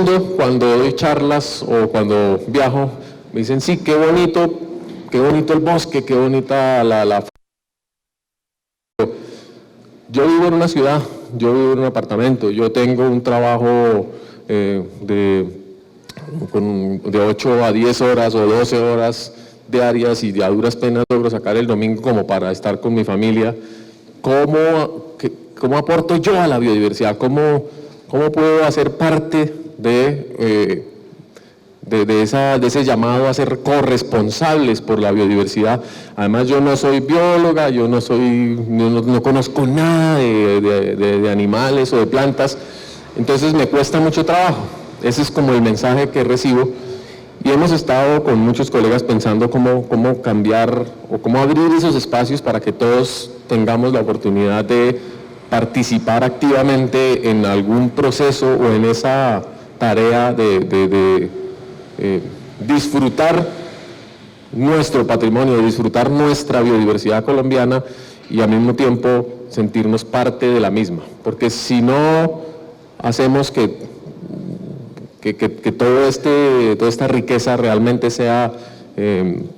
mundo, cuando doy charlas o cuando viajo, me dicen, sí, qué bonito el bosque, qué bonita la... Yo vivo en una ciudad, yo vivo en un apartamento, yo tengo un trabajo de 8 a 10 horas o 12 horas diarias y a duras penas logro sacar el domingo como para estar con mi familia. ¿Cómo aporto yo a la biodiversidad? ¿Cómo puedo hacer parte de ese llamado a ser corresponsables por la biodiversidad? Además, yo no soy bióloga, yo no conozco nada de animales o de plantas, entonces me cuesta mucho trabajo. Ese es como el mensaje que recibo, y hemos estado con muchos colegas pensando cómo cambiar o cómo abrir esos espacios para que todos tengamos la oportunidad de participar activamente en algún proceso o en esa tarea de disfrutar nuestro patrimonio, disfrutar nuestra biodiversidad colombiana y al mismo tiempo sentirnos parte de la misma, porque si no hacemos que toda esta riqueza realmente sea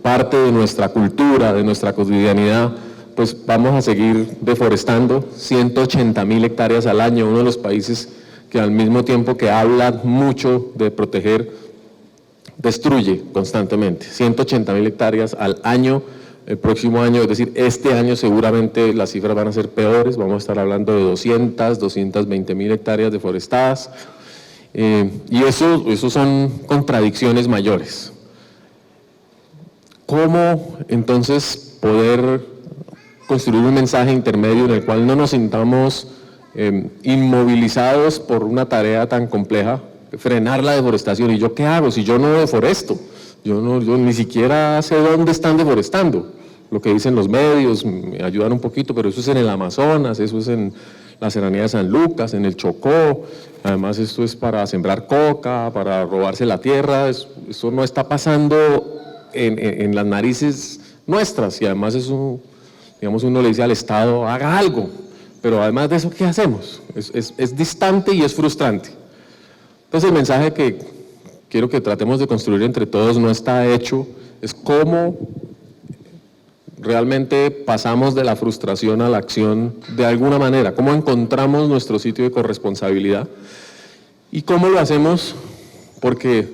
parte de nuestra cultura, de nuestra cotidianidad, pues vamos a seguir deforestando 180.000 hectáreas al año, uno de los países que al mismo tiempo que habla mucho de proteger, destruye constantemente. 180.000 hectáreas al año. El próximo año, es decir, este año seguramente las cifras van a ser peores, vamos a estar hablando de 220.000 hectáreas deforestadas, y eso son contradicciones mayores. ¿Cómo entonces poder construir un mensaje intermedio en el cual no nos sintamos inmovilizados por una tarea tan compleja, frenar la deforestación? ¿Y yo qué hago si yo no deforesto? Yo ni siquiera sé dónde están deforestando. Lo que dicen los medios me ayudan un poquito, pero eso es en el Amazonas, eso es en la serranía de San Lucas, en el Chocó. Además esto es para sembrar coca, para robarse la tierra. Eso no está pasando en las narices nuestras, y además eso, digamos, uno le dice al Estado, haga algo, pero además de eso, ¿qué hacemos? Es distante y es frustrante. Entonces el mensaje que quiero que tratemos de construir entre todos no está hecho, es cómo realmente pasamos de la frustración a la acción de alguna manera, cómo encontramos nuestro sitio de corresponsabilidad y cómo lo hacemos, porque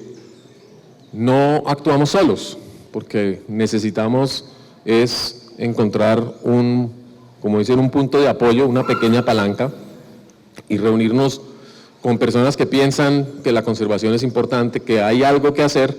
no actuamos solos, porque necesitamos es encontrar como dicen, un punto de apoyo, una pequeña palanca, y reunirnos con personas que piensan que la conservación es importante, que hay algo que hacer,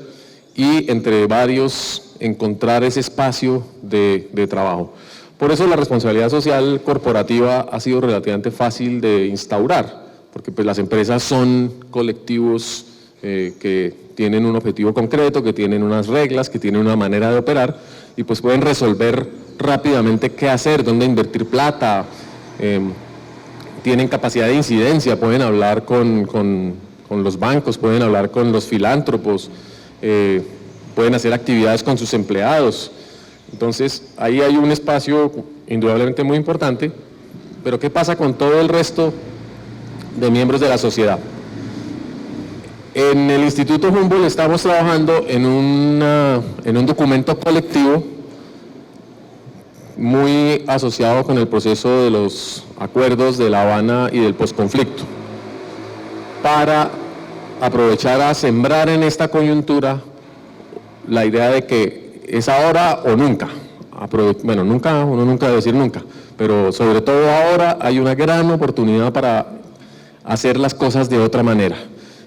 y entre varios encontrar ese espacio de trabajo. Por eso la responsabilidad social corporativa ha sido relativamente fácil de instaurar, porque pues las empresas son colectivos que tienen un objetivo concreto, que tienen unas reglas, que tienen una manera de operar, y pues pueden resolver rápidamente qué hacer, dónde invertir plata, tienen capacidad de incidencia, pueden hablar con los bancos, pueden hablar con los filántropos, pueden hacer actividades con sus empleados. Entonces ahí hay un espacio indudablemente muy importante, pero ¿qué pasa con todo el resto de miembros de la sociedad? En el Instituto Humboldt estamos trabajando en un documento colectivo muy asociado con el proceso de los acuerdos de La Habana y del posconflicto, para aprovechar a sembrar en esta coyuntura la idea de que es ahora o nunca. Bueno, nunca, uno nunca debe decir nunca, pero sobre todo ahora hay una gran oportunidad para hacer las cosas de otra manera,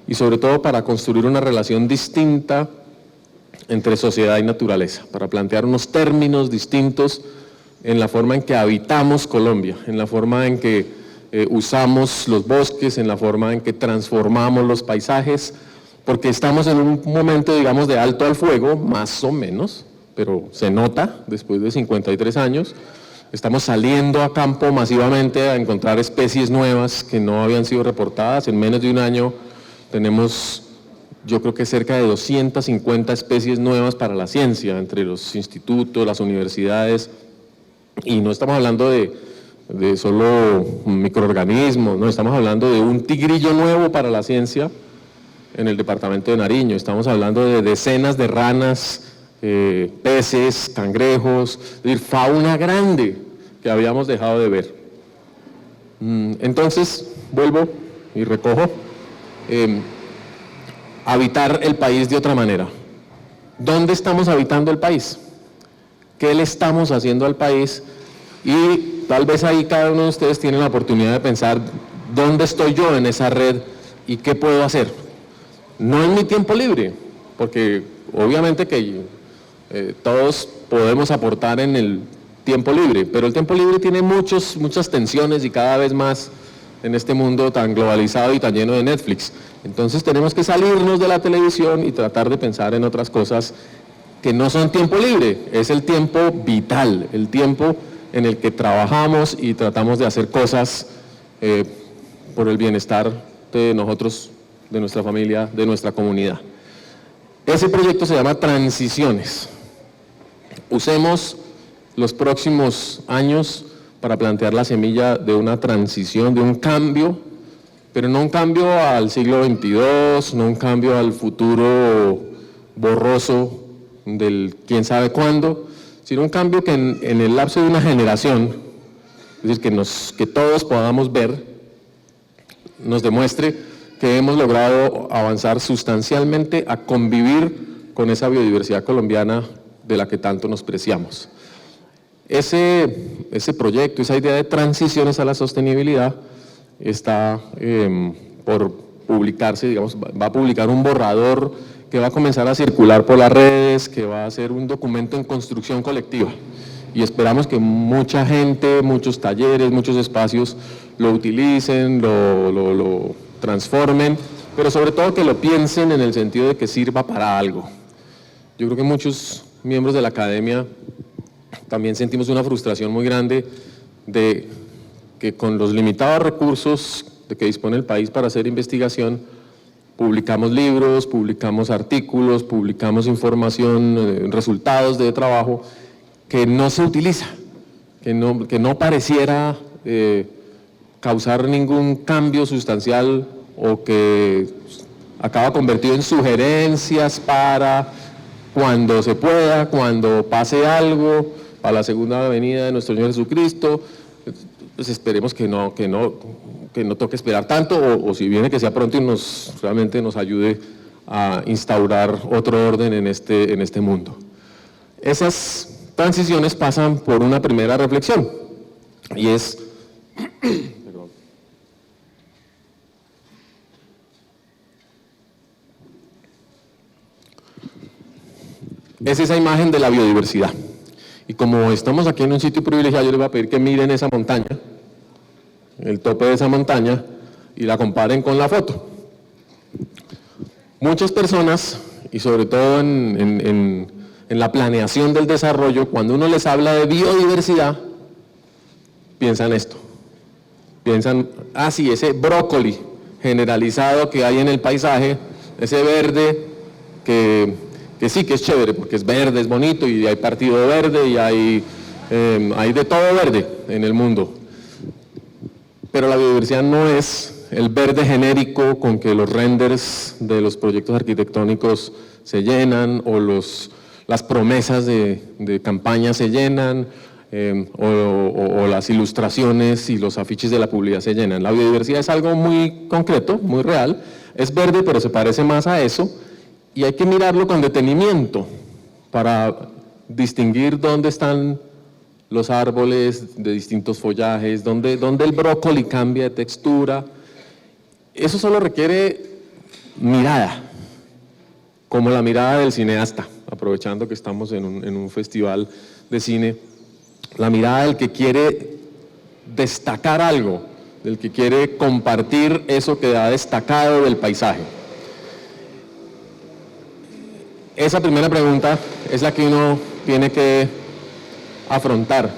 y sobre todo para construir una relación distinta entre sociedad y naturaleza, para plantear unos términos distintos en la forma en que habitamos Colombia, en la forma en que usamos los bosques, en la forma en que transformamos los paisajes, porque estamos en un momento, digamos, de alto al fuego, más o menos, pero se nota después de 53 años, estamos saliendo a campo masivamente a encontrar especies nuevas que no habían sido reportadas. En menos de un año tenemos, yo creo que cerca de 250 especies nuevas para la ciencia, entre los institutos, las universidades, y no estamos hablando de solo microorganismos, no, estamos hablando de un tigrillo nuevo para la ciencia, en el departamento de Nariño. Estamos hablando de decenas de ranas, peces, cangrejos, es decir, fauna grande que habíamos dejado de ver. Entonces, vuelvo y recojo, habitar el país de otra manera. ¿Dónde estamos habitando el país? ¿Qué le estamos haciendo al país? Y tal vez ahí cada uno de ustedes tiene la oportunidad de pensar, ¿dónde estoy yo en esa red y qué puedo hacer? No en mi tiempo libre, porque obviamente que todos podemos aportar en el tiempo libre, pero el tiempo libre tiene muchas tensiones y cada vez más en este mundo tan globalizado y tan lleno de Netflix. Entonces tenemos que salirnos de la televisión y tratar de pensar en otras cosas que no son tiempo libre, es el tiempo vital, el tiempo en el que trabajamos y tratamos de hacer cosas por el bienestar de nosotros, de nuestra familia, de nuestra comunidad. Ese proyecto se llama Transiciones. Usemos los próximos años para plantear la semilla de una transición, de un cambio, pero no un cambio al siglo XXII, no un cambio al futuro borroso del quién sabe cuándo, sino un cambio que en el lapso de una generación, es decir, que todos podamos ver, nos demuestre que hemos logrado avanzar sustancialmente a convivir con esa biodiversidad colombiana de la que tanto nos preciamos. Ese proyecto, esa idea de transiciones a la sostenibilidad está por publicarse, digamos, va a publicar un borrador que va a comenzar a circular por las redes, que va a ser un documento en construcción colectiva. Y esperamos que mucha gente, muchos talleres, muchos espacios lo utilicen, lo transformen, pero sobre todo que lo piensen en el sentido de que sirva para algo. Yo creo que muchos miembros de la academia también sentimos una frustración muy grande de que con los limitados recursos de que dispone el país para hacer investigación, publicamos libros, publicamos artículos, publicamos información, resultados de trabajo que no se utiliza, que no pareciera causar ningún cambio sustancial o que acaba convertido en sugerencias para cuando se pueda, cuando pase algo, a la segunda venida de nuestro Señor Jesucristo. Pues esperemos que no toque esperar tanto, o si viene que sea pronto y realmente nos ayude a instaurar otro orden en este mundo. Esas transiciones pasan por una primera reflexión, y es esa imagen de la biodiversidad. Y como estamos aquí en un sitio privilegiado, yo les voy a pedir que miren esa montaña, el tope de esa montaña, y la comparen con la foto. Muchas personas, y sobre todo en la planeación del desarrollo, cuando uno les habla de biodiversidad, piensan esto. Piensan, sí, ese brócoli generalizado que hay en el paisaje, ese verde que sí que es chévere, porque es verde, es bonito, y hay partido verde, y hay de todo verde en el mundo. Pero la biodiversidad no es el verde genérico con que los renders de los proyectos arquitectónicos se llenan, o las promesas de campaña se llenan, o las ilustraciones y los afiches de la publicidad se llenan. La biodiversidad es algo muy concreto, muy real, es verde, pero se parece más a eso, y hay que mirarlo con detenimiento para distinguir dónde están los árboles de distintos follajes, dónde el brócoli cambia de textura. Eso solo requiere mirada, como la mirada del cineasta, aprovechando que estamos en un festival de cine, la mirada del que quiere destacar algo, del que quiere compartir eso que ha destacado del paisaje. Esa primera pregunta es la que uno tiene que afrontar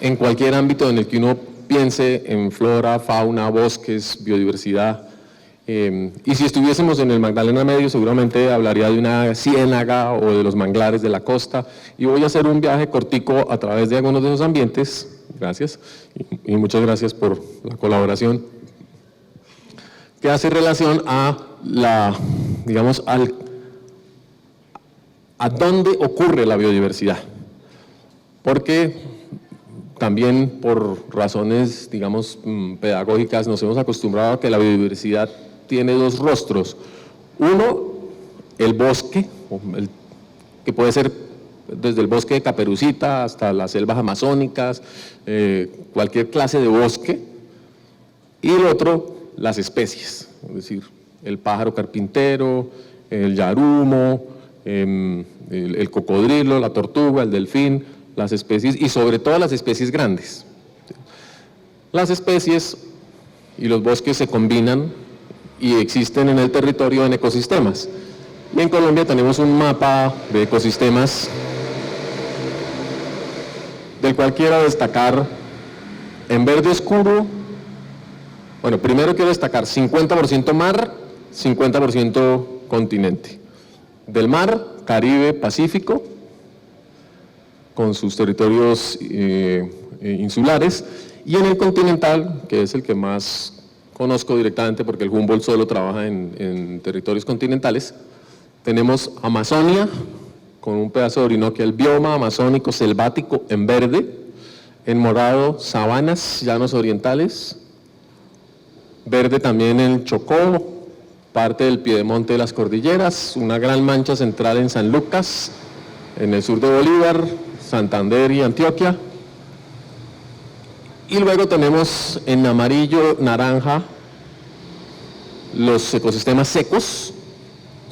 en cualquier ámbito en el que uno piense en flora, fauna, bosques, biodiversidad. Y si estuviésemos en el Magdalena Medio, seguramente hablaría de una ciénaga o de los manglares de la costa. Y voy a hacer un viaje cortico a través de algunos de esos ambientes. Gracias. Y muchas gracias por la colaboración, que hace relación a digamos, a dónde ocurre la biodiversidad. Porque también por razones, digamos, pedagógicas, nos hemos acostumbrado a que la biodiversidad tiene dos rostros. Uno, el bosque, que puede ser desde el bosque de Caperucita hasta las selvas amazónicas, cualquier clase de bosque. Y el otro, las especies, es decir, el pájaro carpintero, el yarumo, el cocodrilo, la tortuga, el delfín, las especies, y sobre todo las especies grandes. Las especies y los bosques se combinan y existen en el territorio en ecosistemas. Y en Colombia tenemos un mapa de ecosistemas del cual quiero destacar en verde oscuro. Bueno, primero quiero destacar 50% mar, 50% continente. Del mar, Caribe, Pacífico, con sus territorios insulares, y en el continental, que es el que más conozco directamente porque el Humboldt solo trabaja en territorios continentales, tenemos Amazonia, con un pedazo de Orinoquia, el bioma amazónico selvático en verde, en morado sabanas, llanos orientales, verde también el Chocó, parte del piedemonte de las cordilleras, una gran mancha central en San Lucas, en el sur de Bolívar, Santander y Antioquia. Y luego tenemos en amarillo, naranja, los ecosistemas secos,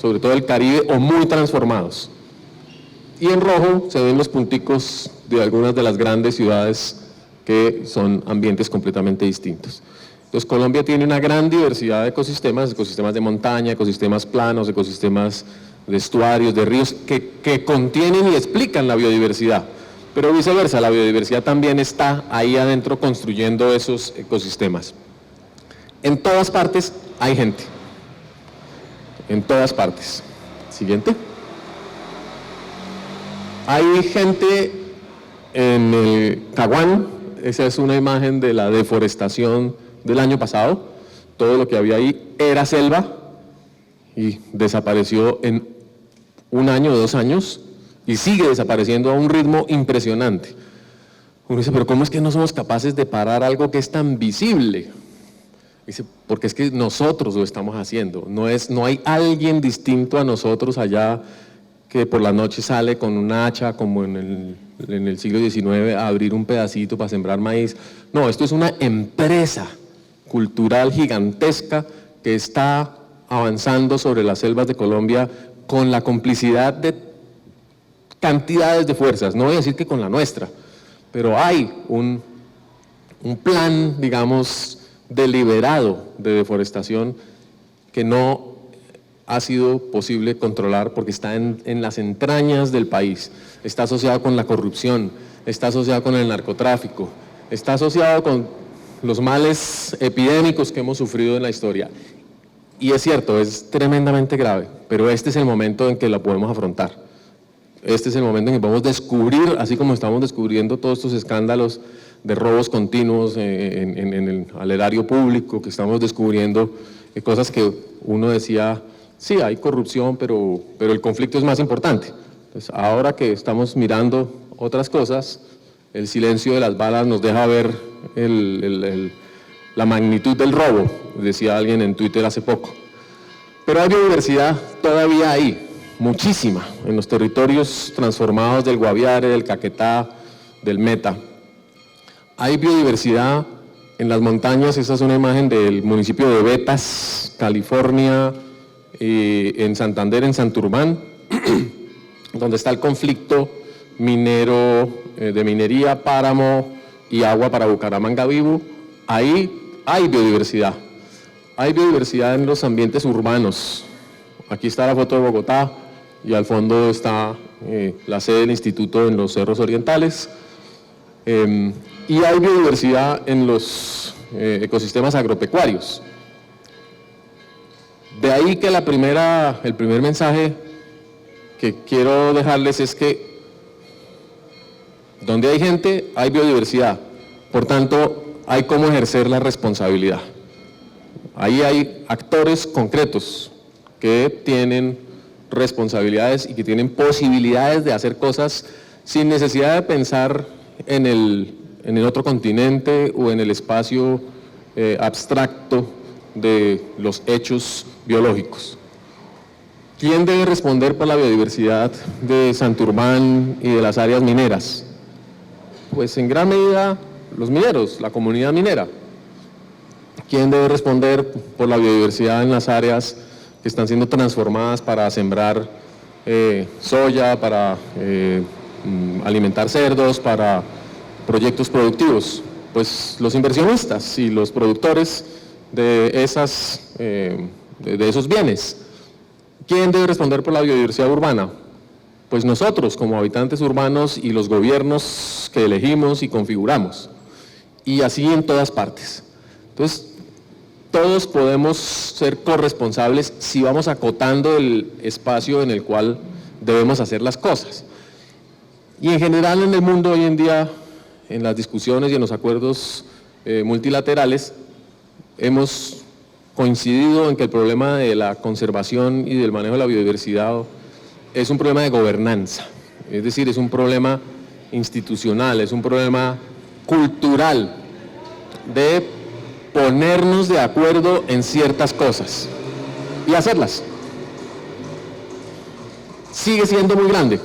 sobre todo el Caribe, o muy transformados. Y en rojo se ven los punticos de algunas de las grandes ciudades que son ambientes completamente distintos. Entonces Colombia tiene una gran diversidad de ecosistemas, ecosistemas de montaña, ecosistemas planos, ecosistemas de estuarios, de ríos, que contienen y explican la biodiversidad. Pero viceversa, la biodiversidad también está ahí adentro construyendo esos ecosistemas. En todas partes hay gente. En todas partes. Siguiente. Hay gente en el Caguán, esa es una imagen de la deforestación del año pasado. Todo lo que había ahí era selva y desapareció en 1 año o 2 años y sigue desapareciendo a un ritmo impresionante. Uno dice, pero ¿cómo es que no somos capaces de parar algo que es tan visible? Dice, porque es que nosotros lo estamos haciendo, no hay alguien distinto a nosotros allá que por la noche sale con un hacha, como en el siglo XIX, a abrir un pedacito para sembrar maíz. No, esto es una empresa cultural gigantesca que está avanzando sobre las selvas de Colombia con la complicidad de cantidades de fuerzas, no voy a decir que con la nuestra, pero hay un plan, digamos, deliberado de deforestación que no ha sido posible controlar porque está en las entrañas del país, está asociado con la corrupción, está asociado con el narcotráfico, está asociado con los males epidémicos que hemos sufrido en la historia. Y es cierto, es tremendamente grave, pero este es el momento en que la podemos afrontar. Este es el momento en que podemos descubrir, así como estamos descubriendo todos estos escándalos de robos continuos al erario público, que estamos descubriendo cosas que uno decía, sí, hay corrupción, pero el conflicto es más importante. Entonces, ahora que estamos mirando otras cosas, el silencio de las balas nos deja ver la magnitud del robo, decía alguien en Twitter hace poco. Pero hay biodiversidad todavía ahí, muchísima, en los territorios transformados del Guaviare, del Caquetá, del Meta. Hay biodiversidad en las montañas, esa es una imagen del municipio de Betas, California, en Santander, en Santurbán, donde está el conflicto minero, de minería, páramo y agua para Bucaramanga-Vivo. Ahí hay biodiversidad. Hay biodiversidad en los ambientes urbanos. Aquí está la foto de Bogotá y al fondo está la sede del instituto en los Cerros Orientales. Y hay biodiversidad en los ecosistemas agropecuarios. De ahí que el primer mensaje que quiero dejarles es que donde hay gente, hay biodiversidad. Por tanto, hay cómo ejercer la responsabilidad. Ahí hay actores concretos, que tienen responsabilidades y que tienen posibilidades de hacer cosas sin necesidad de pensar en el otro continente o en el espacio abstracto de los hechos biológicos. ¿Quién debe responder por la biodiversidad de Santurbán y de las áreas mineras? Pues en gran medida los mineros, la comunidad minera. ¿Quién debe responder por la biodiversidad en las áreas que están siendo transformadas para sembrar soya, para alimentar cerdos, para proyectos productivos? Pues los inversionistas y los productores de esos bienes. ¿Quién debe responder por la biodiversidad urbana? Pues nosotros, como habitantes urbanos y los gobiernos que elegimos y configuramos. Y así en todas partes. Entonces, todos podemos ser corresponsables si vamos acotando el espacio en el cual debemos hacer las cosas. Y en general en el mundo hoy en día, en las discusiones y en los acuerdos multilaterales, hemos coincidido en que el problema de la conservación y del manejo de la biodiversidad es un problema de gobernanza, es decir, es un problema institucional, es un problema cultural de ponernos de acuerdo en ciertas cosas y hacerlas. Sigue siendo muy grande,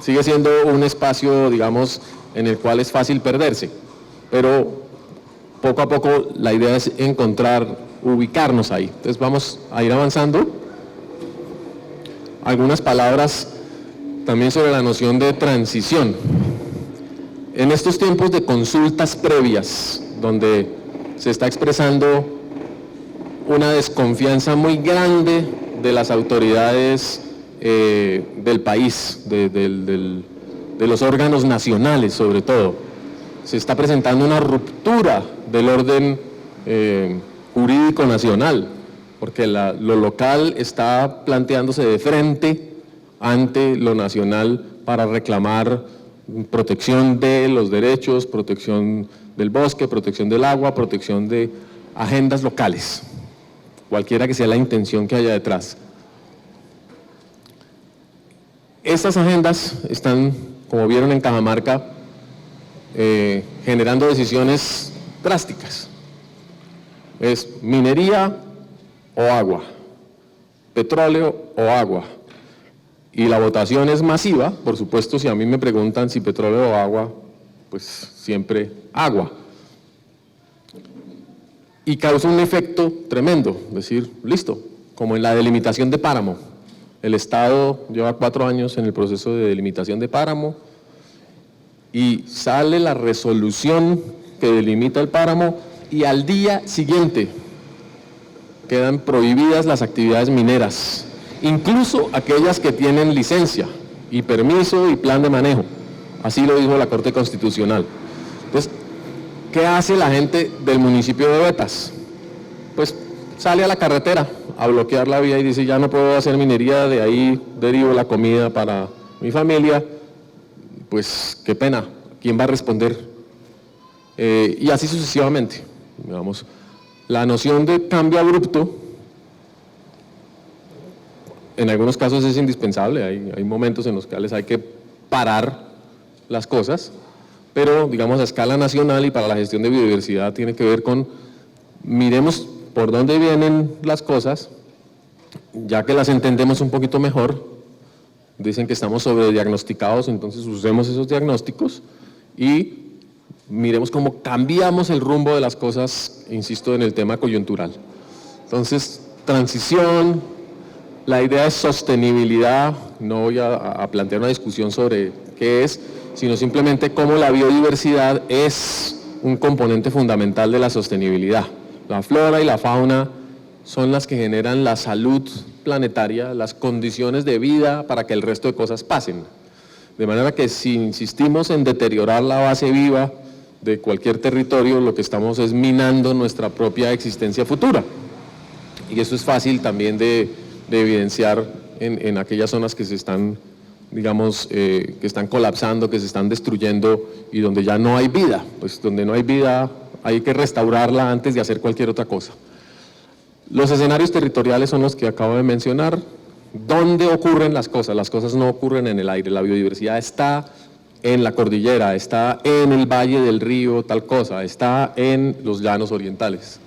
sigue siendo un espacio, digamos, en el cual es fácil perderse, pero poco a poco la idea es ubicarnos ahí. Entonces vamos a ir avanzando. Algunas palabras también sobre la noción de transición. En estos tiempos de consultas previas, donde se está expresando una desconfianza muy grande de las autoridades del país, de los órganos nacionales sobre todo, se está presentando una ruptura del orden jurídico nacional, porque lo local está planteándose de frente ante lo nacional para reclamar protección de los derechos, protección del bosque, protección del agua, protección de agendas locales, cualquiera que sea la intención que haya detrás. Estas agendas están, como vieron en Cajamarca, generando decisiones drásticas. Es minería o agua, petróleo o agua. Y la votación es masiva, por supuesto. Si a mí me preguntan si petróleo o agua, pues siempre agua. Y causa un efecto tremendo, es decir, listo, como en la delimitación de páramo. El Estado lleva 4 años en el proceso de delimitación de páramo y sale la resolución que delimita el páramo y al día siguiente quedan prohibidas las actividades mineras, incluso aquellas que tienen licencia y permiso y plan de manejo. Así lo dijo la Corte Constitucional. Entonces, ¿qué hace la gente del municipio de Betas? Pues sale a la carretera a bloquear la vía y dice, ya no puedo hacer minería, de ahí derivo la comida para mi familia. Pues qué pena, ¿quién va a responder? Y así sucesivamente. Digamos, la noción de cambio abrupto en algunos casos es indispensable, hay momentos en los cuales hay que parar las cosas, pero digamos a escala nacional y para la gestión de biodiversidad tiene que ver con miremos por dónde vienen las cosas, ya que las entendemos un poquito mejor. Dicen que estamos sobrediagnosticados, entonces usemos esos diagnósticos y miremos cómo cambiamos el rumbo de las cosas, insisto, en el tema coyuntural. Entonces, transición, la idea es sostenibilidad, no voy a plantear una discusión sobre qué es, sino simplemente cómo la biodiversidad es un componente fundamental de la sostenibilidad. La flora y la fauna son las que generan la salud planetaria, las condiciones de vida para que el resto de cosas pasen. De manera que si insistimos en deteriorar la base viva de cualquier territorio, lo que estamos es minando nuestra propia existencia futura. Y eso es fácil también de evidenciar en aquellas zonas que se están, digamos, que están colapsando, que se están destruyendo y donde ya no hay vida. Pues donde no hay vida hay que restaurarla antes de hacer cualquier otra cosa. Los escenarios territoriales son los que acabo de mencionar. ¿Dónde ocurren las cosas? Las cosas no ocurren en el aire. La biodiversidad está en la cordillera, está en el valle del río, tal cosa, está en los llanos orientales.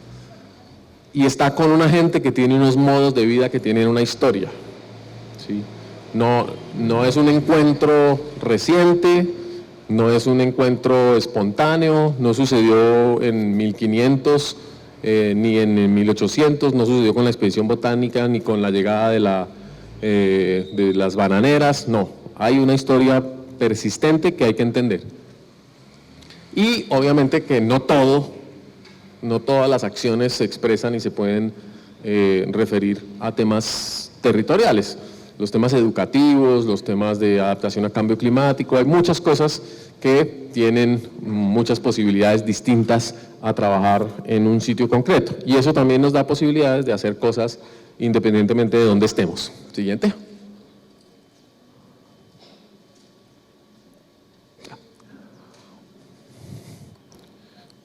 Y está con una gente que tiene unos modos de vida, que tienen una historia. ¿Sí? No es un encuentro reciente, no es un encuentro espontáneo, no sucedió en 1500, ni en 1800, no sucedió con la expedición botánica, ni con la llegada de las bananeras, no. Hay una historia persistente que hay que entender. Y obviamente que no todas las acciones se expresan y se pueden referir a temas territoriales. Los temas educativos, los temas de adaptación a cambio climático, hay muchas cosas que tienen muchas posibilidades distintas a trabajar en un sitio concreto. Y eso también nos da posibilidades de hacer cosas independientemente de dónde estemos. Siguiente.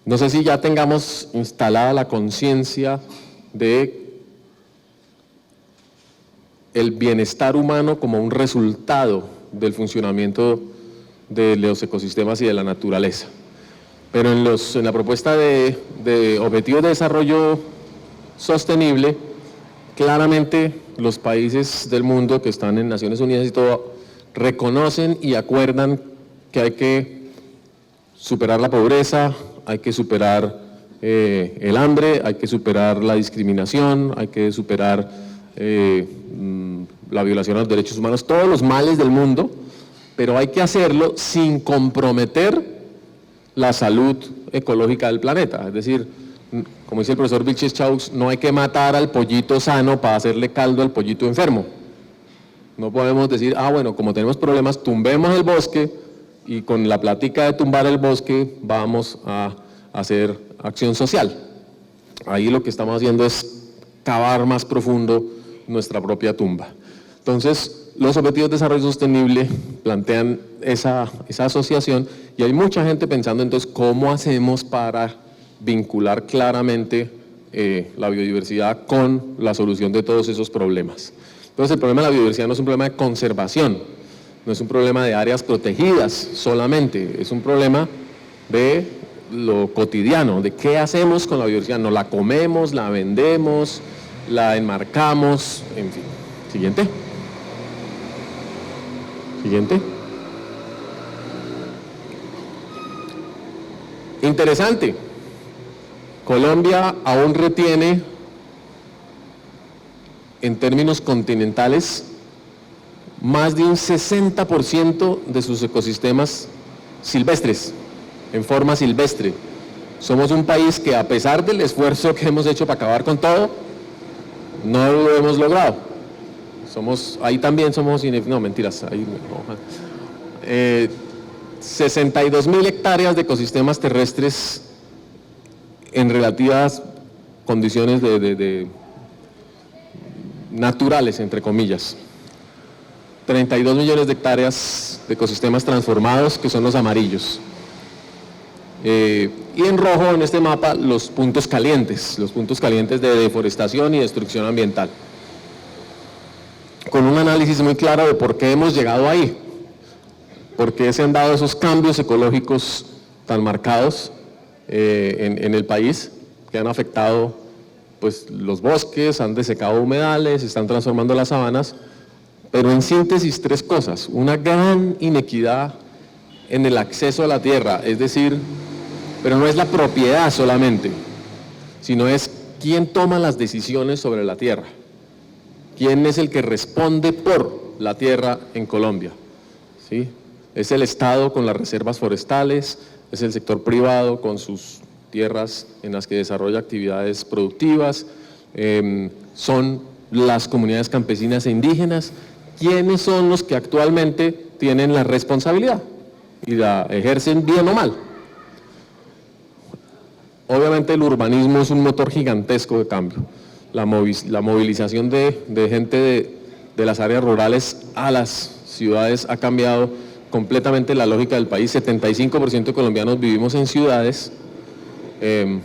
No sé si ya tengamos instalada la conciencia de el bienestar humano como un resultado del funcionamiento de los ecosistemas y de la naturaleza. Pero en la propuesta de Objetivos de Desarrollo Sostenible, claramente los países del mundo que están en Naciones Unidas y todo, reconocen y acuerdan que hay que superar la pobreza, hay que superar el hambre, hay que superar la discriminación, hay que superar la violación a los derechos humanos, todos los males del mundo, pero hay que hacerlo sin comprometer la salud ecológica del planeta. Es decir, como dice el profesor Vilches-Chaux, no hay que matar al pollito sano para hacerle caldo al pollito enfermo. No podemos decir, bueno, como tenemos problemas, tumbemos el bosque y con la plática de tumbar el bosque vamos a hacer acción social. Ahí lo que estamos haciendo es cavar más profundo nuestra propia tumba. Entonces, los Objetivos de Desarrollo Sostenible plantean esa asociación y hay mucha gente pensando entonces cómo hacemos para vincular claramente la biodiversidad con la solución de todos esos problemas. Entonces el problema de la biodiversidad no es un problema de conservación, no es un problema de áreas protegidas solamente, es un problema de lo cotidiano, de qué hacemos con la biodiversidad, no la comemos, la vendemos, la enmarcamos, en fin. Siguiente. Siguiente. Interesante. Colombia aún retiene, en términos continentales, más de un 60% de sus ecosistemas silvestres, en forma silvestre. Somos un país que, a pesar del esfuerzo que hemos hecho para acabar con todo, no lo hemos logrado. Ahí también somos, no, mentiras, ahí no. 62.000 hectáreas de ecosistemas terrestres en relativas condiciones de naturales, entre comillas. 32 millones de hectáreas de ecosistemas transformados, que son los amarillos. Y en rojo en este mapa los puntos calientes de deforestación y destrucción ambiental. Con un análisis muy claro de por qué hemos llegado ahí, por qué se han dado esos cambios ecológicos tan marcados en el país, que han afectado pues, los bosques, han desecado humedales, están transformando las sabanas, pero en síntesis 3 cosas: una gran inequidad en el acceso a la tierra, es decir, pero no es la propiedad solamente, sino es quién toma las decisiones sobre la tierra, quién es el que responde por la tierra en Colombia, ¿sí? Es el Estado con las reservas forestales, es el sector privado con sus tierras en las que desarrolla actividades productivas, son las comunidades campesinas e indígenas. ¿Quiénes son los que actualmente tienen la responsabilidad y la ejercen bien o mal? Obviamente el urbanismo es un motor gigantesco de cambio. La movilización de gente de las áreas rurales a las ciudades ha cambiado completamente la lógica del país. 75% de colombianos vivimos en ciudades, en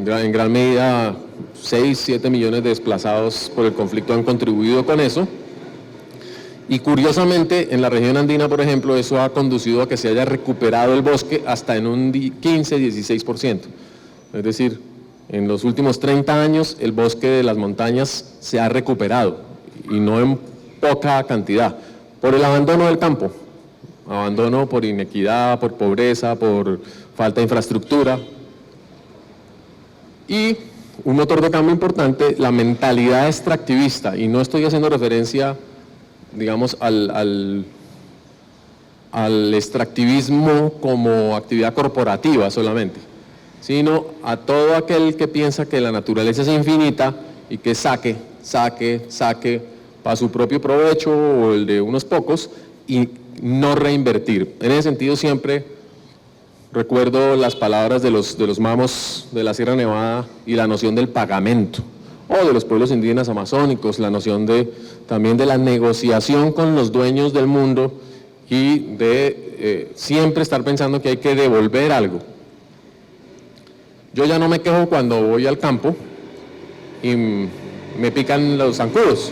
gran medida 6, 7 millones de desplazados por el conflicto han contribuido con eso. Y curiosamente, en la región andina, por ejemplo, eso ha conducido a que se haya recuperado el bosque hasta en un 15-16%. Es decir, en los últimos 30 años el bosque de las montañas se ha recuperado, y no en poca cantidad, por el abandono del campo. Abandono por inequidad, por pobreza, por falta de infraestructura. Y un motor de cambio importante, la mentalidad extractivista, y no estoy haciendo referencia, digamos, al extractivismo como actividad corporativa solamente, sino a todo aquel que piensa que la naturaleza es infinita y que saque para su propio provecho o el de unos pocos y no reinvertir. En ese sentido siempre recuerdo las palabras de los mamos de la Sierra Nevada y la noción del pagamento, o de los pueblos indígenas amazónicos, la noción también de la negociación con los dueños del mundo y de siempre estar pensando que hay que devolver algo. Yo ya no me quejo cuando voy al campo y me pican los zancudos.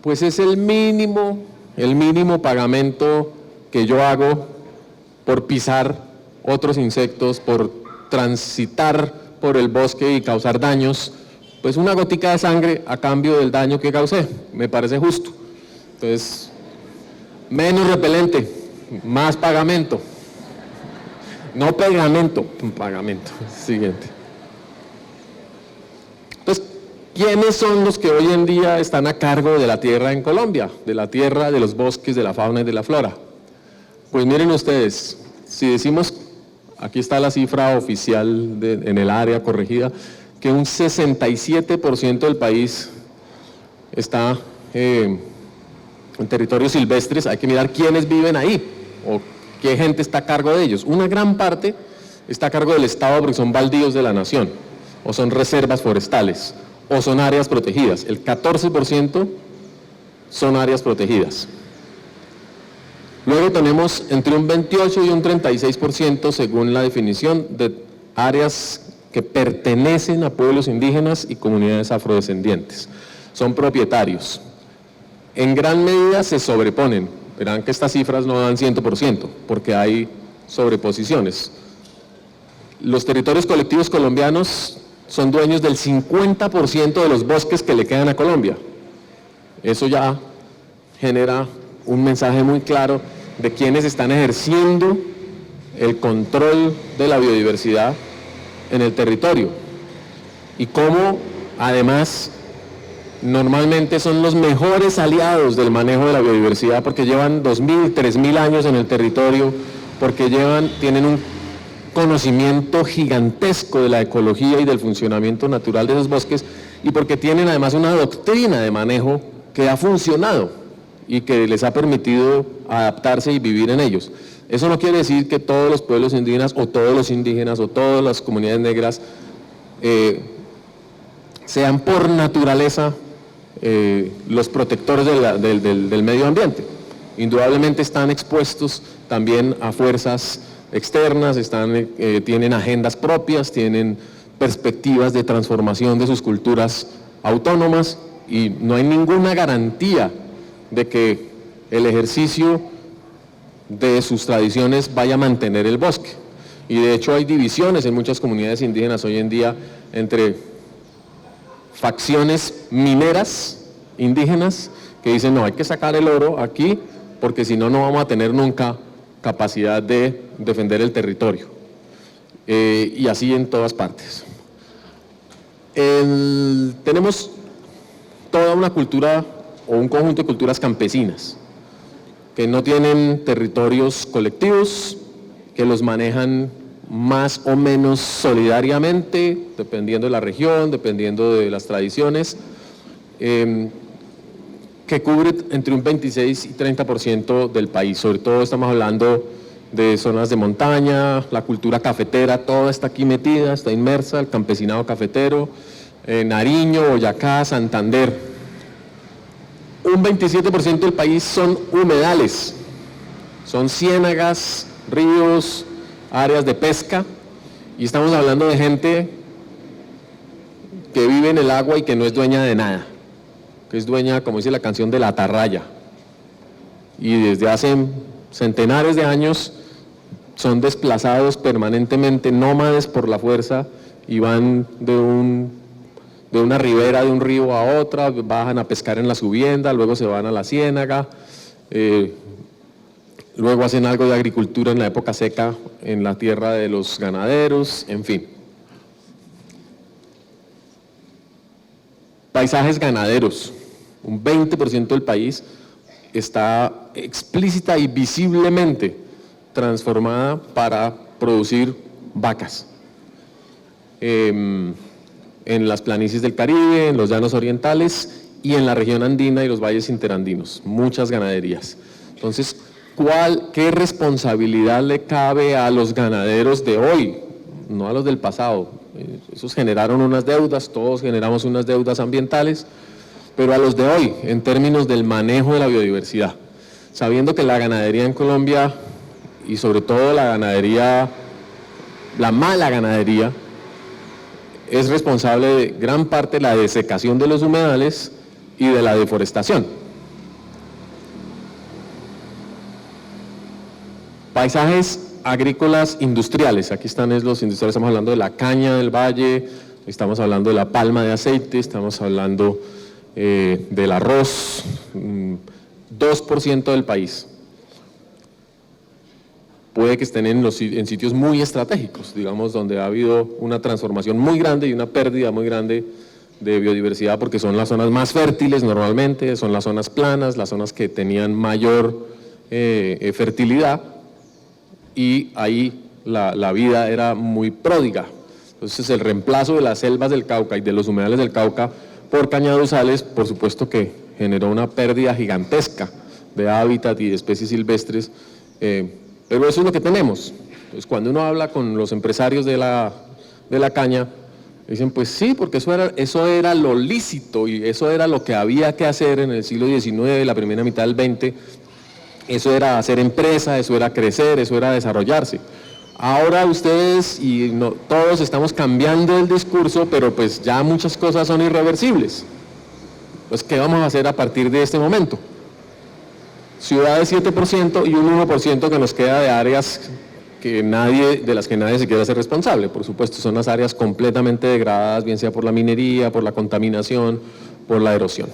Pues es el mínimo pagamento que yo hago por pisar otros insectos, por transitar por el bosque y causar daños, pues una gotica de sangre a cambio del daño que causé, me parece justo. Entonces, menos repelente, más pagamento. No pegamento, pagamento. Siguiente. Entonces, ¿quiénes son los que hoy en día están a cargo de la tierra en Colombia? De la tierra, de los bosques, de la fauna y de la flora. Pues miren ustedes, si decimos, aquí está la cifra oficial en el área corregida, que un 67% del país está en territorios silvestres. Hay que mirar quiénes viven ahí o qué gente está a cargo de ellos. Una gran parte está a cargo del Estado porque son baldíos de la nación, o son reservas forestales, o son áreas protegidas. El 14% son áreas protegidas. Luego tenemos entre un 28 y un 36%, según la definición, de áreas que pertenecen a pueblos indígenas y comunidades afrodescendientes. Son propietarios. En gran medida se sobreponen. Verán que estas cifras no dan 100%, porque hay sobreposiciones. Los territorios colectivos colombianos son dueños del 50% de los bosques que le quedan a Colombia. Eso ya genera un mensaje muy claro de quienes están ejerciendo el control de la biodiversidad en el territorio y cómo además normalmente son los mejores aliados del manejo de la biodiversidad porque llevan 2.000, 3.000 años en el territorio, porque tienen un conocimiento gigantesco de la ecología y del funcionamiento natural de esos bosques y porque tienen además una doctrina de manejo que ha funcionado y que les ha permitido adaptarse y vivir en ellos. Eso no quiere decir que todos los pueblos indígenas o todos los indígenas o todas las comunidades negras sean por naturaleza los protectores del medio ambiente. Indudablemente están expuestos también a fuerzas externas, tienen agendas propias, tienen perspectivas de transformación de sus culturas autónomas y no hay ninguna garantía de que el ejercicio de sus tradiciones vaya a mantener el bosque. Y de hecho hay divisiones en muchas comunidades indígenas hoy en día entre facciones mineras indígenas que dicen no, hay que sacar el oro aquí porque si no, no vamos a tener nunca capacidad de defender el territorio. Y así en todas partes. Tenemos toda una cultura o un conjunto de culturas campesinas que no tienen territorios colectivos, que los manejan más o menos solidariamente, dependiendo de la región, dependiendo de las tradiciones, que cubre entre un 26 y 30% del país. Sobre todo estamos hablando de zonas de montaña, la cultura cafetera, toda está aquí metida, está inmersa, el campesinado cafetero, Nariño, Boyacá, Santander. Un 27% del país son humedales, son ciénagas, ríos, áreas de pesca, y estamos hablando de gente que vive en el agua y que no es dueña de nada, que es dueña, como dice la canción, de la atarraya. Y desde hace centenares de años son desplazados permanentemente, nómades por la fuerza, y van de una ribera de un río a otra, bajan a pescar en la subienda, luego se van a la ciénaga, luego hacen algo de agricultura en la época seca en la tierra de los ganaderos, en fin. Paisajes ganaderos, un 20% del país está explícita y visiblemente transformada para producir vacas. En las planicies del Caribe, en los llanos orientales y en la región andina y los valles interandinos, muchas ganaderías. Entonces, ¿qué responsabilidad le cabe a los ganaderos de hoy, no a los del pasado? Esos generaron unas deudas, todos generamos unas deudas ambientales, pero a los de hoy, en términos del manejo de la biodiversidad, sabiendo que la ganadería en Colombia, y sobre todo la mala ganadería, es responsable de gran parte de la desecación de los humedales y de la deforestación. Paisajes agrícolas industriales, aquí están los industriales, estamos hablando de la caña del valle, estamos hablando de la palma de aceite, estamos hablando del arroz, 2% del país. Puede que estén en sitios muy estratégicos, digamos, donde ha habido una transformación muy grande y una pérdida muy grande de biodiversidad, porque son las zonas más fértiles normalmente, son las zonas planas, las zonas que tenían mayor fertilidad, y ahí la vida era muy pródiga. Entonces el reemplazo de las selvas del Cauca y de los humedales del Cauca por cañaduzales, por supuesto que generó una pérdida gigantesca de hábitat y de especies silvestres, pero eso es lo que tenemos. Entonces, cuando uno habla con los empresarios de la caña, dicen, pues sí, porque eso era lo lícito y eso era lo que había que hacer en el siglo XIX, la primera mitad del XX. Eso era hacer empresa, eso era crecer, eso era desarrollarse. Ahora ustedes y todos estamos cambiando el discurso, pero pues ya muchas cosas son irreversibles. Pues, ¿qué vamos a hacer a partir de este momento? Ciudades 7% y un 1% que nos queda de áreas de las que nadie se quiere hacer responsable. Por supuesto, son las áreas completamente degradadas, bien sea por la minería, por la contaminación, por la erosión.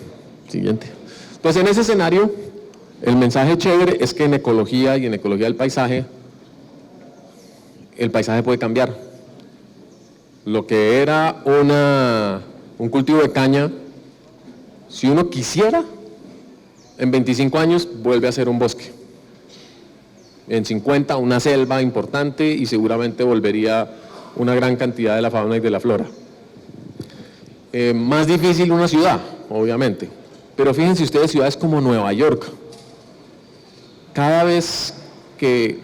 Siguiente. Entonces, en ese escenario, el mensaje chévere es que en ecología y en ecología del paisaje, el paisaje puede cambiar. Lo que era un cultivo de caña, si uno quisiera, en 25 años vuelve a ser un bosque. En 50 una selva importante y seguramente volvería una gran cantidad de la fauna y de la flora. Más difícil una ciudad, obviamente. Pero fíjense ustedes, ciudades como Nueva York, cada vez que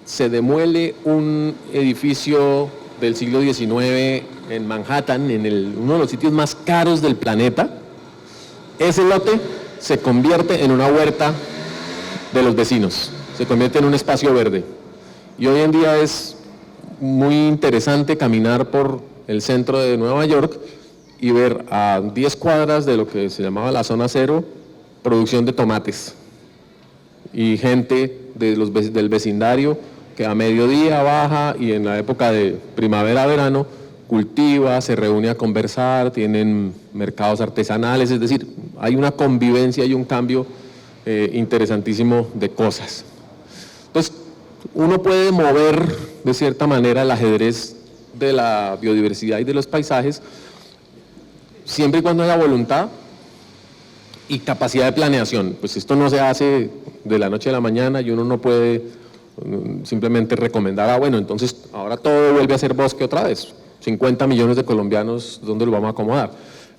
se demuele un edificio del siglo XIX en Manhattan, uno de los sitios más caros del planeta, ese lote se convierte en una huerta de los vecinos, se convierte en un espacio verde. Y hoy en día es muy interesante caminar por el centro de Nueva York y ver a 10 cuadras de lo que se llamaba la zona cero, producción de tomates. Y gente del vecindario que a mediodía baja y en la época de primavera-verano cultiva, se reúne a conversar, tienen mercados artesanales, es decir, hay una convivencia y un cambio interesantísimo de cosas. Entonces, uno puede mover de cierta manera el ajedrez de la biodiversidad y de los paisajes, siempre y cuando haya voluntad y capacidad de planeación. Pues esto no se hace de la noche a la mañana y uno no puede simplemente recomendar, bueno, entonces ahora todo vuelve a ser bosque otra vez. 50 millones de colombianos, ¿dónde lo vamos a acomodar?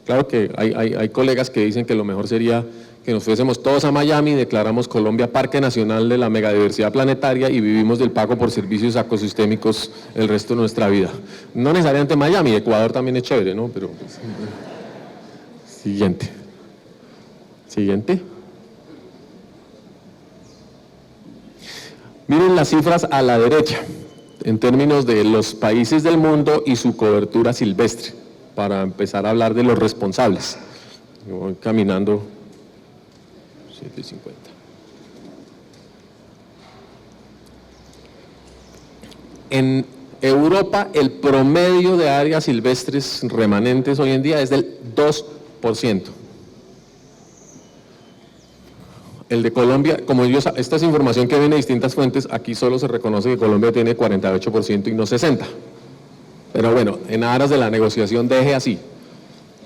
Claro que hay colegas que dicen que lo mejor sería que nos fuésemos todos a Miami, declaramos Colombia Parque Nacional de la Megadiversidad Planetaria y vivimos del pago por servicios ecosistémicos el resto de nuestra vida. No necesariamente Miami, Ecuador también es chévere, ¿no? Pero pues, siguiente. Miren las cifras a la derecha, en términos de los países del mundo y su cobertura silvestre. para empezar a hablar de los responsables. Yo voy caminando 7:50. En Europa, el promedio de áreas silvestres remanentes hoy en día es del 2%. El de Colombia, como esta es información que viene de distintas fuentes, aquí solo se reconoce que Colombia tiene 48% y no 60%. Pero bueno, en aras de la negociación deje así.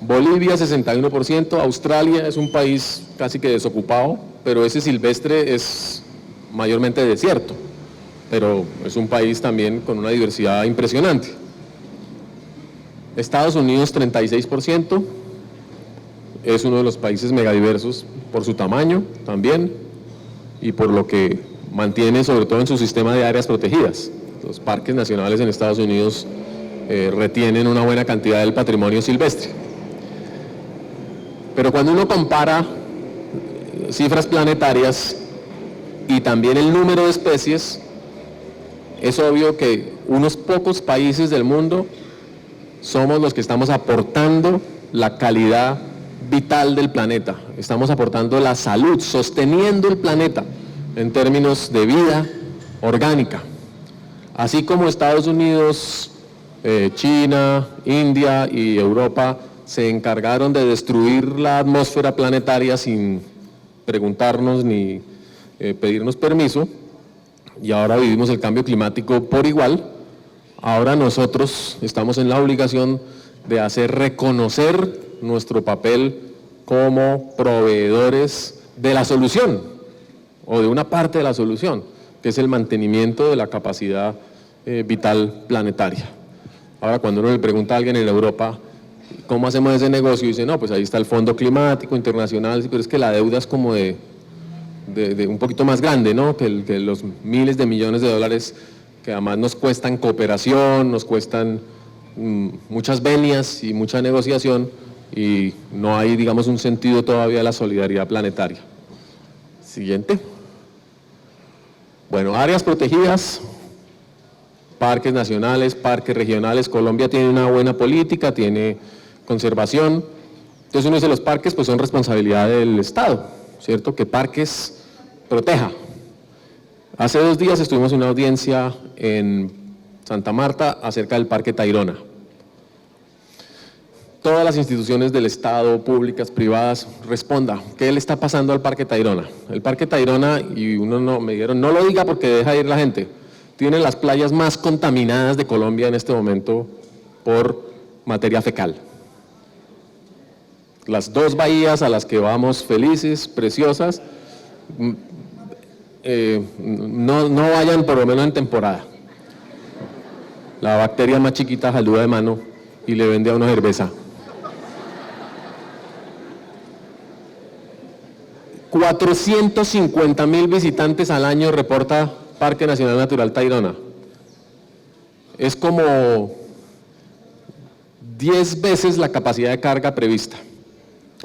Bolivia 61%, Australia es un país casi que desocupado, pero ese silvestre es mayormente desierto, pero es un país también con una diversidad impresionante. Estados Unidos 36%, es uno de los países megadiversos por su tamaño también y por lo que mantiene sobre todo en su sistema de áreas protegidas. Los parques nacionales en Estados Unidos retienen una buena cantidad del patrimonio silvestre. Pero cuando uno compara cifras planetarias y también el número de especies, es obvio que unos pocos países del mundo somos los que estamos aportando la calidad vital del planeta, estamos aportando la salud, sosteniendo el planeta en términos de vida orgánica. Así como Estados Unidos, China, India y Europa se encargaron de destruir la atmósfera planetaria sin preguntarnos ni pedirnos permiso, y ahora vivimos el cambio climático por igual, ahora nosotros estamos en la obligación de hacer reconocer nuestro papel como proveedores de la solución, o de una parte de la solución, que es el mantenimiento de la capacidad vital planetaria. Ahora, cuando uno le pregunta a alguien en Europa, ¿cómo hacemos ese negocio? Y dice, no, pues ahí está el Fondo Climático Internacional, pero es que la deuda es como de un poquito más grande, ¿no? Que los miles de millones de dólares que además nos cuestan cooperación, nos cuestan muchas venias y mucha negociación, y no hay, digamos, un sentido todavía de la solidaridad planetaria. Siguiente. Bueno, áreas protegidas, parques nacionales, parques regionales. Colombia tiene una buena política, tiene conservación. Entonces uno dice, los parques pues son responsabilidad del Estado, ¿cierto? Que parques proteja. Hace 2 días estuvimos en una audiencia en Santa Marta acerca del Parque Tayrona. Todas las instituciones del Estado, públicas, privadas, responda, ¿qué le está pasando al Parque Tayrona? El Parque Tayrona, y me dijeron, no lo diga porque deja ir la gente, tiene las playas más contaminadas de Colombia en este momento por materia fecal. Las 2 bahías a las que vamos felices, preciosas, no vayan por lo menos en temporada. La bacteria más chiquita saluda de mano y le vende a una cerveza. 450.000 visitantes al año reporta Parque Nacional Natural Tayrona. Es como 10 veces la capacidad de carga prevista.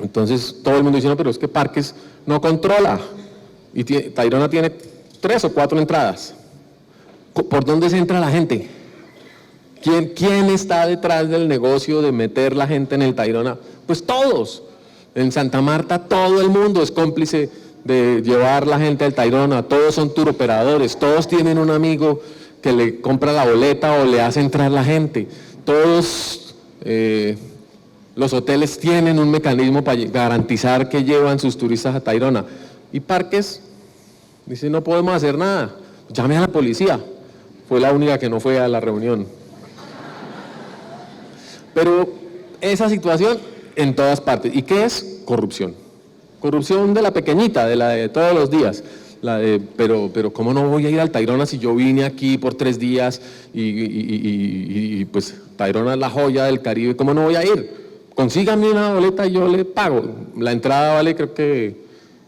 Entonces todo el mundo dice, no, pero es que Parques no controla. Y Tayrona tiene 3 o 4 entradas. ¿Por dónde se entra la gente? ¿Quién está detrás del negocio de meter la gente en el Tayrona? Pues todos. En Santa Marta todo el mundo es cómplice de llevar la gente al Tayrona, todos son tour operadores, todos tienen un amigo que le compra la boleta o le hace entrar la gente, todos los hoteles tienen un mecanismo para garantizar que llevan sus turistas a Tayrona. Y Parques dice, no podemos hacer nada, llame a la policía, fue la única que no fue a la reunión. Pero esa situación en todas partes. ¿Y qué es? Corrupción. Corrupción de la pequeñita, de la de todos los días. Pero ¿cómo no voy a ir al Tayrona si yo vine aquí por 3 días y pues Tayrona es la joya del Caribe? ¿Cómo no voy a ir? Consíganme una boleta y yo le pago. La entrada vale creo que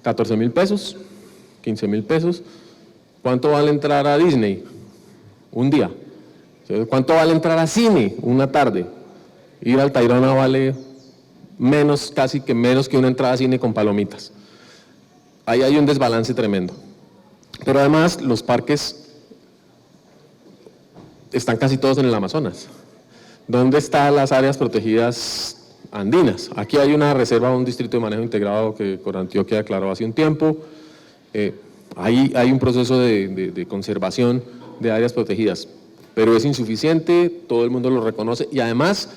14.000 pesos, 15.000 pesos. ¿Cuánto vale entrar a Disney? Un día. ¿Cuánto vale entrar a cine? Una tarde. Ir al Tayrona vale casi que menos que una entrada a cine con palomitas. Ahí hay un desbalance tremendo. Pero además los parques están casi todos en el Amazonas. ¿Dónde están las áreas protegidas andinas? Aquí hay una reserva, un distrito de manejo integrado que Corantioquia declaró hace un tiempo. Hay un proceso de conservación de áreas protegidas, pero es insuficiente, todo el mundo lo reconoce y además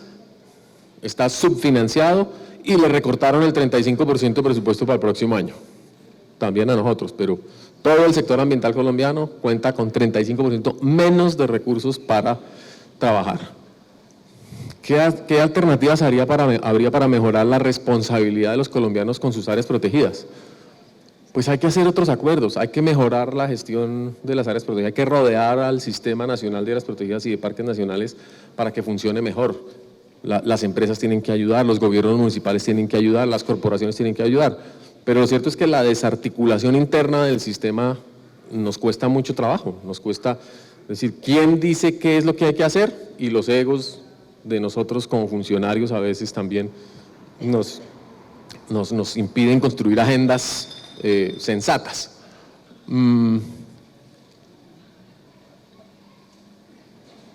está subfinanciado y le recortaron el 35% de presupuesto para el próximo año. También a nosotros, pero todo el sector ambiental colombiano cuenta con 35% menos de recursos para trabajar. ¿Qué alternativas habría para mejorar la responsabilidad de los colombianos con sus áreas protegidas? Pues hay que hacer otros acuerdos, hay que mejorar la gestión de las áreas protegidas, hay que rodear al Sistema Nacional de Áreas Protegidas y de Parques Nacionales para que funcione mejor. Las empresas tienen que ayudar, los gobiernos municipales tienen que ayudar, las corporaciones tienen que ayudar, pero lo cierto es que la desarticulación interna del sistema nos cuesta mucho trabajo, nos cuesta, es decir, ¿quién dice qué es lo que hay que hacer? Y los egos de nosotros como funcionarios a veces también nos impiden construir agendas sensatas.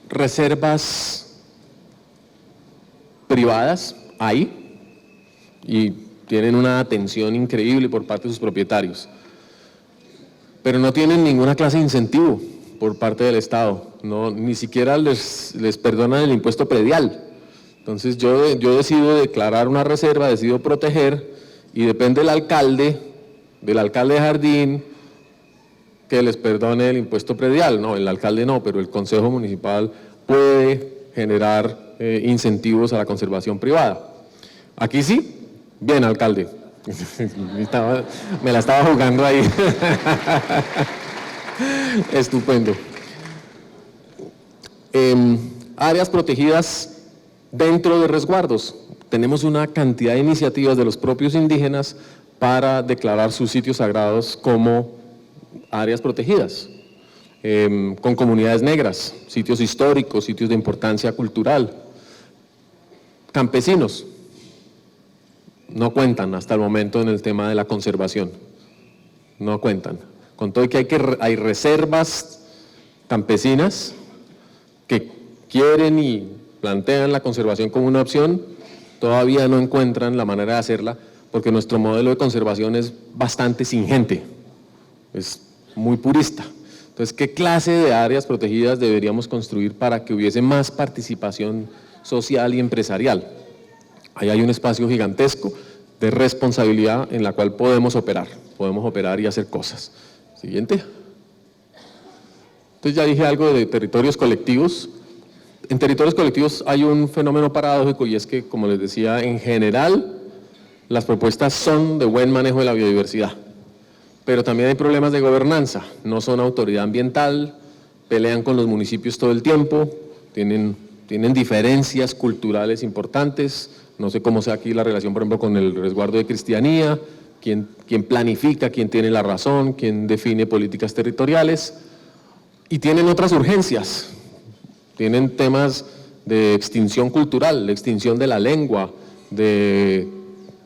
Reservas privadas hay y tienen una atención increíble por parte de sus propietarios, pero no tienen ninguna clase de incentivo por parte del Estado, ni siquiera les perdonan el impuesto predial. Entonces yo decido declarar una reserva, decido proteger y depende del alcalde de jardín que les perdone el impuesto predial. No, el alcalde no, pero el consejo municipal puede generar incentivos a la conservación privada. Aquí sí, bien alcalde, me la estaba jugando ahí. Estupendo. Áreas protegidas dentro de resguardos. Tenemos una cantidad de iniciativas de los propios indígenas para declarar sus sitios sagrados como áreas protegidas, con comunidades negras, sitios históricos, sitios de importancia cultural. Campesinos no cuentan hasta el momento en el tema de la conservación, no cuentan. Con todo que hay reservas campesinas que quieren y plantean la conservación como una opción, todavía no encuentran la manera de hacerla porque nuestro modelo de conservación es bastante singente, es muy purista. Entonces, ¿qué clase de áreas protegidas deberíamos construir para que hubiese más participación social y empresarial? Ahí hay un espacio gigantesco de responsabilidad en la cual podemos operar y hacer cosas. Siguiente. Entonces ya dije algo de territorios colectivos. En territorios colectivos hay un fenómeno paradójico y es que, como les decía, en general las propuestas son de buen manejo de la biodiversidad, pero también hay problemas de gobernanza, no son autoridad ambiental, pelean con los municipios todo el tiempo, tienen diferencias culturales importantes, no sé cómo sea aquí la relación, por ejemplo, con el resguardo de cristianía, quién planifica, quién tiene la razón, quién define políticas territoriales, y tienen otras urgencias, tienen temas de extinción cultural, de extinción de la lengua, de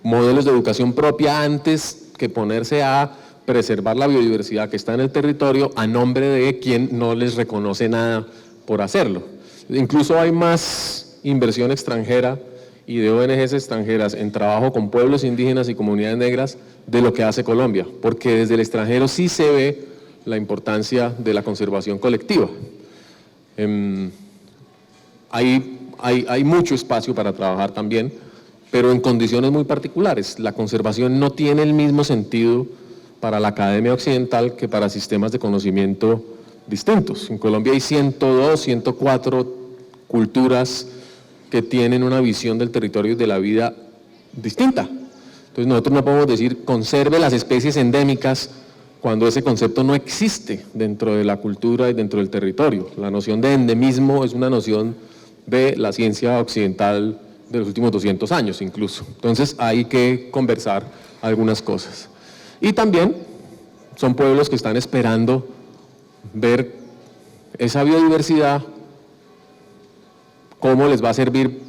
modelos de educación propia antes que ponerse a preservar la biodiversidad que está en el territorio a nombre de quien no les reconoce nada por hacerlo. Incluso hay más inversión extranjera y de ONGs extranjeras en trabajo con pueblos indígenas y comunidades negras de lo que hace Colombia, porque desde el extranjero sí se ve la importancia de la conservación colectiva. Hay mucho espacio para trabajar también, pero en condiciones muy particulares. La conservación no tiene el mismo sentido para la academia occidental que para sistemas de conocimiento distintos. En Colombia hay 102, 104 culturas que tienen una visión del territorio y de la vida distinta. Entonces nosotros no podemos decir conserve las especies endémicas cuando ese concepto no existe dentro de la cultura y dentro del territorio. La noción de endemismo es una noción de la ciencia occidental de los últimos 200 años incluso. Entonces hay que conversar algunas cosas. Y también son pueblos que están esperando ver esa biodiversidad, cómo les va a servir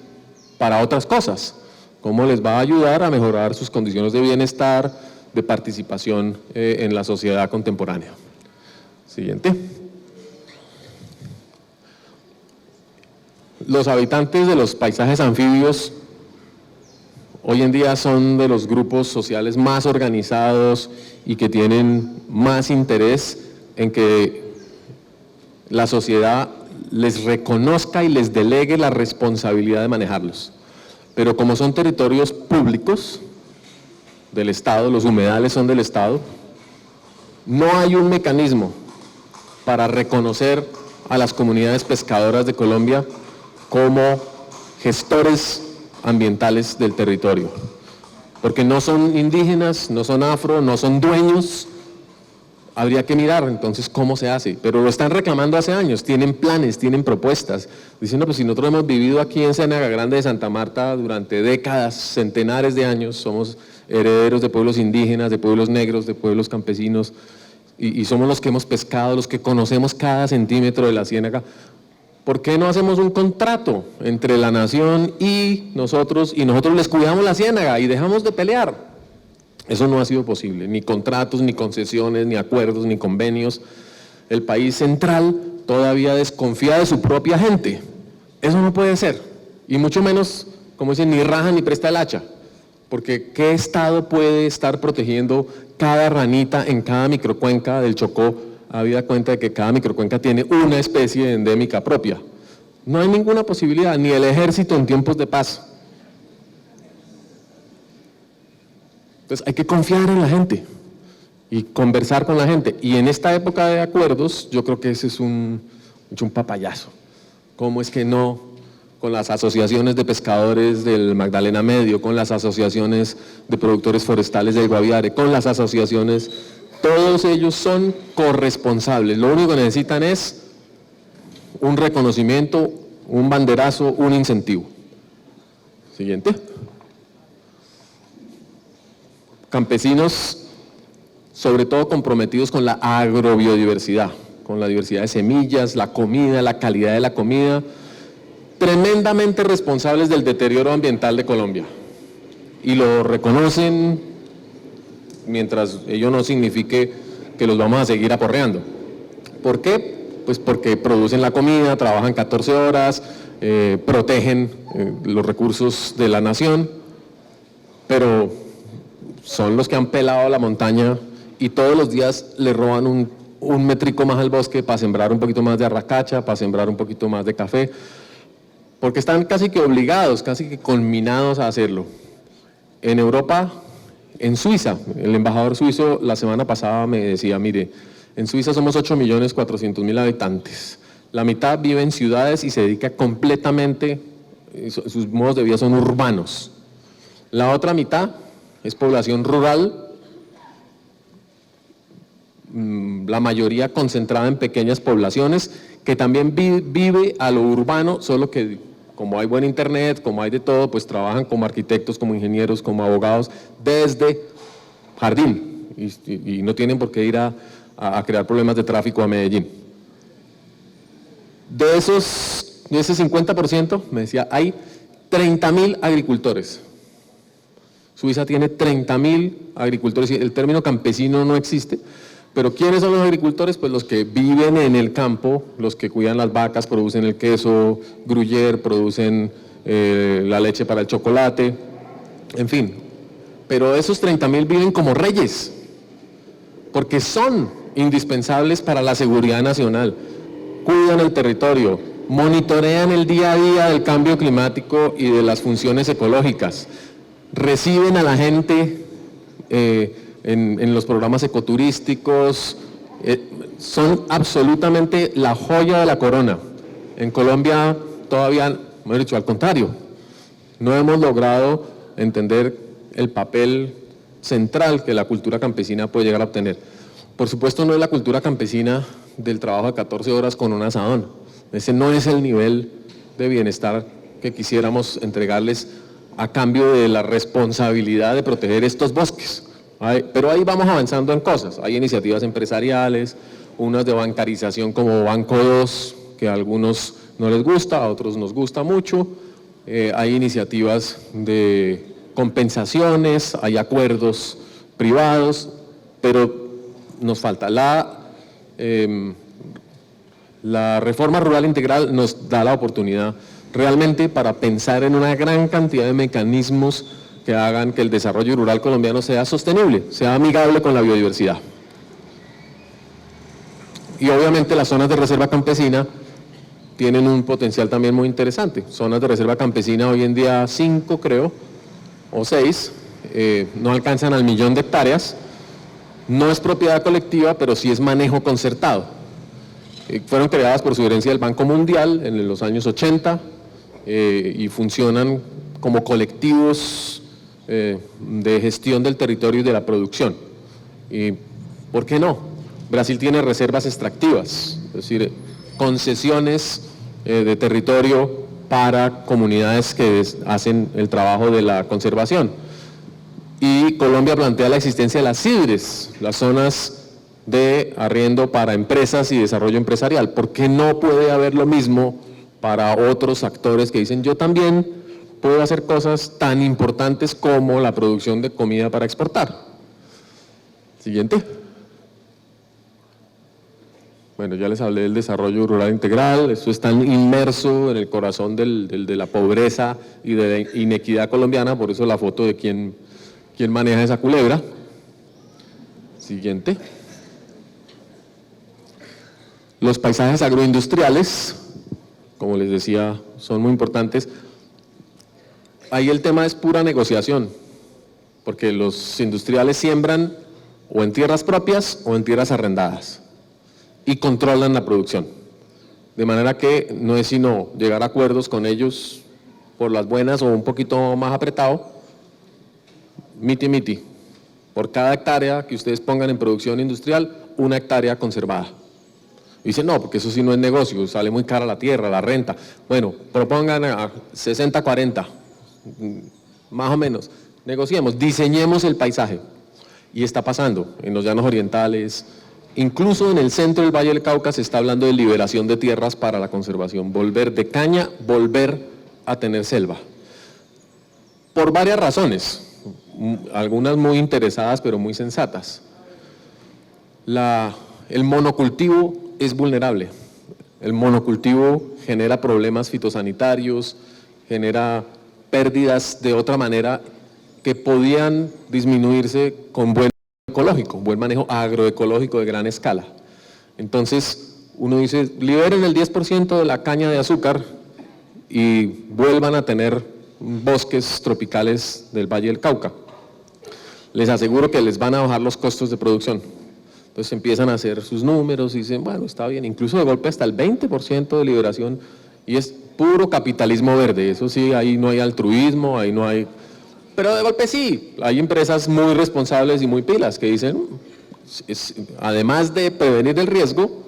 para otras cosas, cómo les va a ayudar a mejorar sus condiciones de bienestar, de participación en la sociedad contemporánea. Siguiente. los habitantes de los paisajes anfibios hoy en día son de los grupos sociales más organizados y que tienen más interés en que la sociedad les reconozca y les delegue la responsabilidad de manejarlos. Pero como son territorios públicos del Estado, los humedales son del Estado, no hay un mecanismo para reconocer a las comunidades pescadoras de Colombia como gestores ambientales del territorio, porque no son indígenas, no son afro, no son dueños. Habría que mirar entonces cómo se hace, pero lo están reclamando hace años, tienen planes, tienen propuestas, diciendo pues si nosotros hemos vivido aquí en Ciénaga Grande de Santa Marta durante décadas, centenares de años, somos herederos de pueblos indígenas, de pueblos negros, de pueblos campesinos, y somos los que hemos pescado, los que conocemos cada centímetro de la ciénaga. ¿Por qué no hacemos un contrato entre la nación y nosotros les cuidamos la ciénaga y dejamos de pelear? Eso no ha sido posible, ni contratos, ni concesiones, ni acuerdos, ni convenios. El país central todavía desconfía de su propia gente. Eso no puede ser, y mucho menos, como dicen, ni raja ni presta el hacha, porque ¿qué Estado puede estar protegiendo cada ranita en cada microcuenca del Chocó, habida cuenta de que cada microcuenca tiene una especie endémica propia? No hay ninguna posibilidad, ni el ejército en tiempos de paz. Entonces hay que confiar en la gente y conversar con la gente. Y en esta época de acuerdos, yo creo que ese es un papayazo. ¿Cómo es que no? Con las asociaciones de pescadores del Magdalena Medio, con las asociaciones de productores forestales del Guaviare, con las asociaciones, todos ellos son corresponsables. Lo único que necesitan es un reconocimiento, un banderazo, un incentivo. Siguiente. Campesinos, sobre todo comprometidos con la agrobiodiversidad, con la diversidad de semillas, la comida, la calidad de la comida, tremendamente responsables del deterioro ambiental de Colombia. Y lo reconocen mientras ello no signifique que los vamos a seguir aporreando. ¿Por qué? Pues porque producen la comida, trabajan 14 horas, protegen los recursos de la nación, pero son los que han pelado la montaña y todos los días le roban un metrico más al bosque para sembrar un poquito más de arracacha, para sembrar un poquito más de café, porque están casi que obligados, casi que conminados a hacerlo. En Europa, en Suiza, el embajador suizo la semana pasada me decía, mire, en Suiza somos 8.400.000 habitantes, la mitad vive en ciudades y se dedica completamente, sus modos de vida son urbanos, la otra mitad es población rural, la mayoría concentrada en pequeñas poblaciones, que también vive a lo urbano, solo que como hay buen internet, como hay de todo, pues trabajan como arquitectos, como ingenieros, como abogados, desde Jardín, y no tienen por qué ir a crear problemas de tráfico a Medellín. De ese 50%, me decía, hay 30.000 agricultores. Suiza tiene 30.000 agricultores, el término campesino no existe, pero ¿quiénes son los agricultores? Pues los que viven en el campo, los que cuidan las vacas, producen el queso gruyère, producen la leche para el chocolate, en fin. Pero esos 30.000 viven como reyes, porque son indispensables para la seguridad nacional, cuidan el territorio, monitorean el día a día del cambio climático y de las funciones ecológicas, reciben a la gente en los programas ecoturísticos, son absolutamente la joya de la corona. En Colombia todavía, mejor dicho, al contrario, no hemos logrado entender el papel central que la cultura campesina puede llegar a obtener. Por supuesto no es la cultura campesina del trabajo de 14 horas con un asadón, ese no es el nivel de bienestar que quisiéramos entregarles a cambio de la responsabilidad de proteger estos bosques. Pero ahí vamos avanzando en cosas, hay iniciativas empresariales, unas de bancarización como Banco 2, que a algunos no les gusta, a otros nos gusta mucho, hay iniciativas de compensaciones, hay acuerdos privados, pero nos falta. La reforma rural integral nos da la oportunidad realmente para pensar en una gran cantidad de mecanismos que hagan que el desarrollo rural colombiano sea sostenible, sea amigable con la biodiversidad. Y obviamente las zonas de reserva campesina tienen un potencial también muy interesante. Zonas de reserva campesina hoy en día 5 creo, o 6, no alcanzan al 1.000.000 de hectáreas. No es propiedad colectiva, pero sí es manejo concertado. Fueron creadas por sugerencia del Banco Mundial en los años 80 y funcionan como colectivos de gestión del territorio y de la producción. ¿Y por qué no? Brasil tiene reservas extractivas, es decir, concesiones de territorio para comunidades que hacen el trabajo de la conservación. Y Colombia plantea la existencia de las CIDRES, las zonas de arriendo para empresas y desarrollo empresarial. ¿Por qué no puede haber lo mismo para otros actores que dicen yo también puedo hacer cosas tan importantes como la producción de comida para exportar? Siguiente. Bueno, ya les hablé del desarrollo rural integral, esto está inmerso en el corazón de la pobreza y de la inequidad colombiana, por eso la foto de quién maneja esa culebra. Siguiente. Los paisajes agroindustriales, como les decía, son muy importantes. Ahí el tema es pura negociación, porque los industriales siembran o en tierras propias o en tierras arrendadas y controlan la producción. De manera que no es sino llegar a acuerdos con ellos por las buenas o un poquito más apretado, miti, por cada hectárea que ustedes pongan en producción industrial, 1 hectárea conservada. Y dicen, no, porque eso sí no es negocio, sale muy cara la tierra, la renta. Bueno, propongan a 60-40, más o menos. Negociemos, diseñemos el paisaje. Y está pasando en los llanos orientales, incluso en el centro del Valle del Cauca se está hablando de liberación de tierras para la conservación, volver de caña, volver a tener selva. Por varias razones. Algunas muy interesadas pero muy sensatas. El monocultivo es vulnerable. El monocultivo genera problemas fitosanitarios, genera pérdidas de otra manera que podían disminuirse con buen ecológico, buen manejo agroecológico de gran escala. Entonces uno dice, liberen el 10% de la caña de azúcar y vuelvan a tener bosques tropicales del Valle del Cauca. Les aseguro que les van a bajar los costos de producción. Entonces empiezan a hacer sus números y dicen, bueno, está bien, incluso de golpe hasta el 20% de liberación, y es puro capitalismo verde. Eso sí, ahí no hay altruismo, ahí no hay... Pero de golpe sí, hay empresas muy responsables y muy pilas que dicen, además de prevenir el riesgo,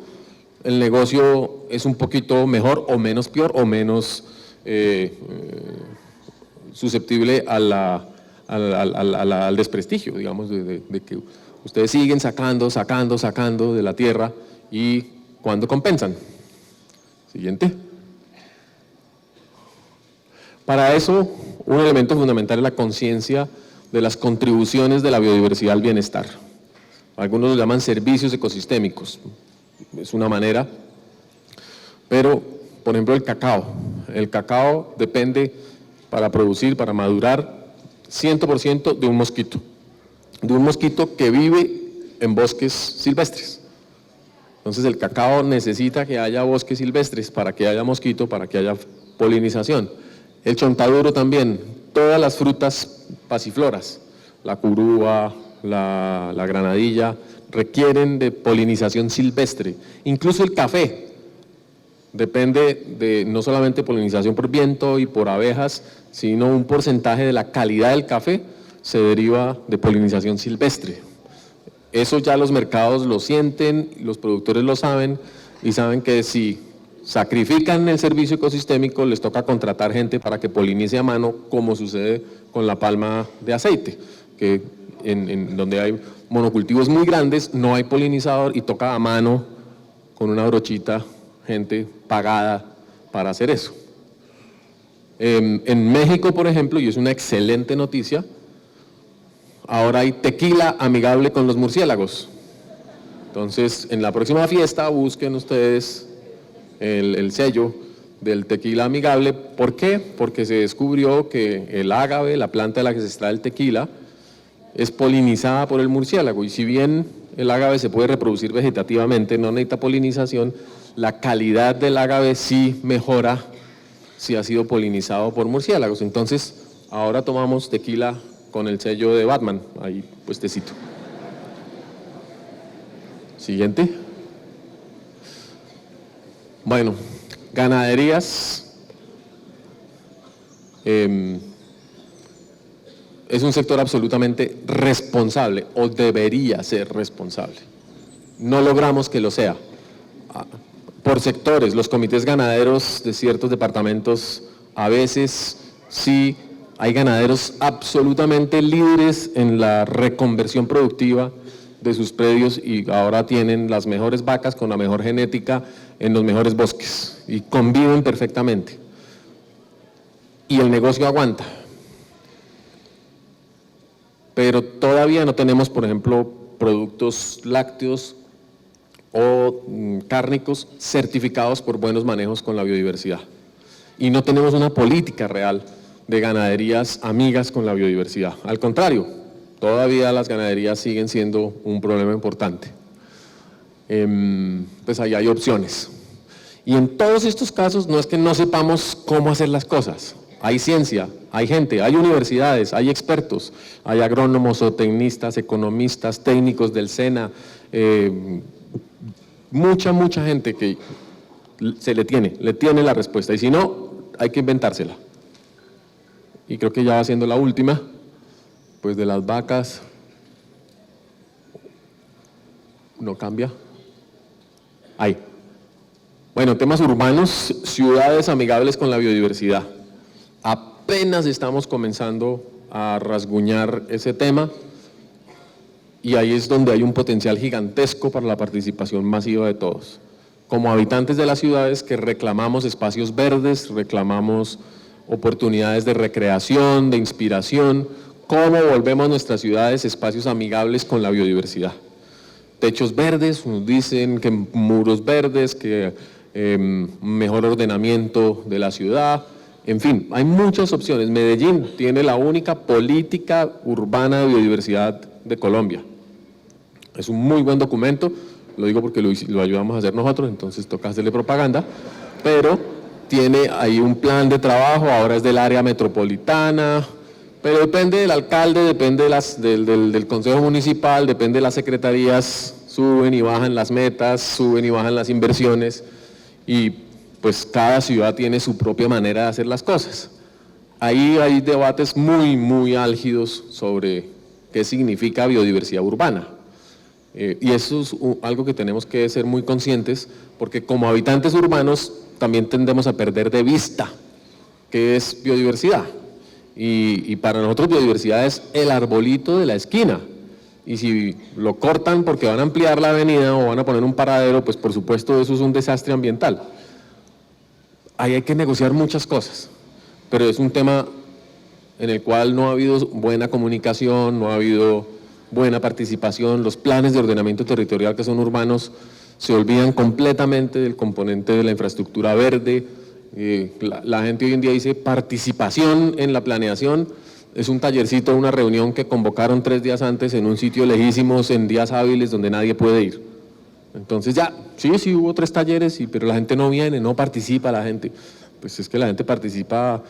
el negocio es un poquito mejor o menos peor o menos susceptible al desprestigio, digamos, de que ustedes siguen sacando de la tierra y ¿cuándo compensan? Siguiente. Para eso, un elemento fundamental es la conciencia de las contribuciones de la biodiversidad al bienestar. Algunos lo llaman servicios ecosistémicos, es una manera, pero, por ejemplo, el cacao. El cacao depende para producir, para madurar, 100% de un mosquito que vive en bosques silvestres. Entonces el cacao necesita que haya bosques silvestres para que haya mosquito, para que haya polinización. El chontaduro también, todas las frutas pasifloras, la curúa, la granadilla, requieren de polinización silvestre. Incluso el café depende de no solamente polinización por viento y por abejas, sino un porcentaje de la calidad del café se deriva de polinización silvestre. Eso ya los mercados lo sienten, los productores lo saben y saben que si sacrifican el servicio ecosistémico les toca contratar gente para que polinice a mano, como sucede con la palma de aceite, que en donde hay monocultivos muy grandes no hay polinizador y toca a mano con una brochita gente pagada para hacer eso. En México, por ejemplo, y es una excelente noticia, ahora hay tequila amigable con los murciélagos. Entonces, en la próxima fiesta busquen ustedes el sello del tequila amigable. ¿Por qué? Porque se descubrió que el ágave, la planta de la que se extrae el tequila, es polinizada por el murciélago, y si bien el ágave se puede reproducir vegetativamente, no necesita polinización, la calidad del ágave sí mejora si ha sido polinizado por murciélagos. Entonces, ahora tomamos tequila con el sello de Batman, ahí puestecito. Siguiente. Bueno, ganaderías. Es un sector absolutamente responsable, o debería ser responsable. No logramos que lo sea. Por sectores, los comités ganaderos de ciertos departamentos, a veces sí hay ganaderos absolutamente líderes en la reconversión productiva de sus predios, y ahora tienen las mejores vacas con la mejor genética en los mejores bosques y conviven perfectamente. Y el negocio aguanta. Pero todavía no tenemos, por ejemplo, productos lácteos o cárnicos certificados por buenos manejos con la biodiversidad. Y no tenemos una política real de ganaderías amigas con la biodiversidad. Al contrario, todavía las ganaderías siguen siendo un problema importante. Pues ahí hay opciones. Y en todos estos casos no es que no sepamos cómo hacer las cosas. Hay ciencia, hay gente, hay universidades, hay expertos, hay agrónomos, zootecnistas, economistas, técnicos del SENA, mucha gente que le tiene la respuesta, y si no, hay que inventársela. Y creo que ya va siendo la última, pues de las vacas, no cambia. Ahí. Bueno, temas urbanos, ciudades amigables con la biodiversidad. Apenas estamos comenzando a rasguñar ese tema, y ahí es donde hay un potencial gigantesco para la participación masiva de todos. Como habitantes de las ciudades que reclamamos espacios verdes, reclamamos oportunidades de recreación, de inspiración, ¿cómo volvemos nuestras ciudades espacios amigables con la biodiversidad? Techos verdes, nos dicen que muros verdes, que mejor ordenamiento de la ciudad. En fin, hay muchas opciones. Medellín tiene la única política urbana de biodiversidad de Colombia. Es un muy buen documento, lo digo porque lo ayudamos a hacer nosotros, entonces toca hacerle propaganda, pero tiene ahí un plan de trabajo, ahora es del área metropolitana, pero depende del alcalde, depende del consejo municipal, depende de las secretarías, suben y bajan las metas, suben y bajan las inversiones, y pues cada ciudad tiene su propia manera de hacer las cosas. Ahí hay debates muy álgidos sobre qué significa biodiversidad urbana. Y eso es algo que tenemos que ser muy conscientes, porque como habitantes urbanos también tendemos a perder de vista qué es biodiversidad. Y para nosotros biodiversidad es el arbolito de la esquina. Y si lo cortan porque van a ampliar la avenida o van a poner un paradero, pues por supuesto eso es un desastre ambiental. Ahí hay que negociar muchas cosas, pero es un tema en el cual no ha habido buena comunicación, no ha habido buena participación. Los planes de ordenamiento territorial que son urbanos se olvidan completamente del componente de la infraestructura verde. La gente hoy en día dice participación en la planeación, es un tallercito, una reunión que convocaron 3 días antes en un sitio lejísimos, en días hábiles donde nadie puede ir. Entonces ya, sí hubo 3 talleres, pero la gente no viene, no participa la gente. Pues es que la gente participa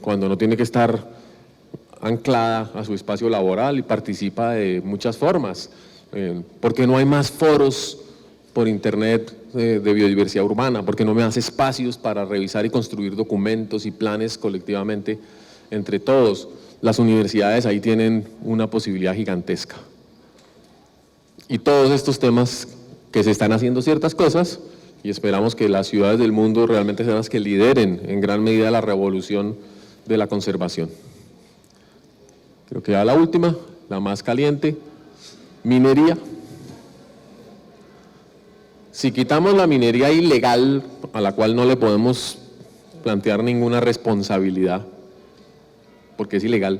cuando no tiene que estar anclada a su espacio laboral, y participa de muchas formas, porque no hay más foros por internet de biodiversidad urbana, porque no me hace espacios para revisar y construir documentos y planes colectivamente entre todos. Las universidades ahí tienen una posibilidad gigantesca. Y todos estos temas que se están haciendo ciertas cosas, y esperamos que las ciudades del mundo realmente sean las que lideren en gran medida la revolución de la conservación. Creo que ya la última, la más caliente, minería. Si quitamos la minería ilegal, a la cual no le podemos plantear ninguna responsabilidad, porque es ilegal,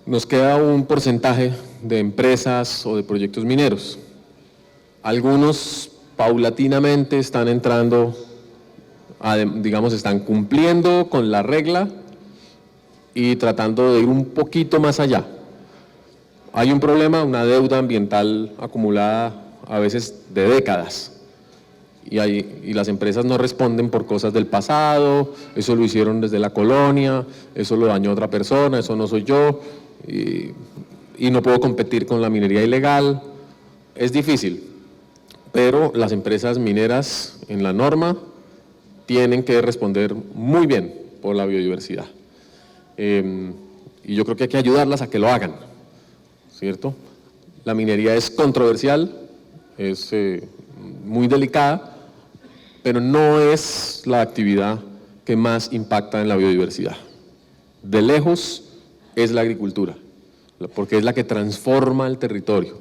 nos queda un porcentaje de empresas o de proyectos mineros. Algunos paulatinamente están entrando, digamos, están cumpliendo con la regla y tratando de ir un poquito más allá. Hay un problema, una deuda ambiental acumulada a veces de décadas, y las empresas no responden por cosas del pasado, eso lo hicieron desde la colonia, eso lo dañó otra persona, eso no soy yo, y no puedo competir con la minería ilegal. Es difícil, pero las empresas mineras en la norma tienen que responder muy bien por la biodiversidad. Y yo creo que hay que ayudarlas a que lo hagan, ¿cierto? La minería es controversial, es muy delicada, pero no es la actividad que más impacta en la biodiversidad. De lejos es la agricultura, porque es la que transforma el territorio.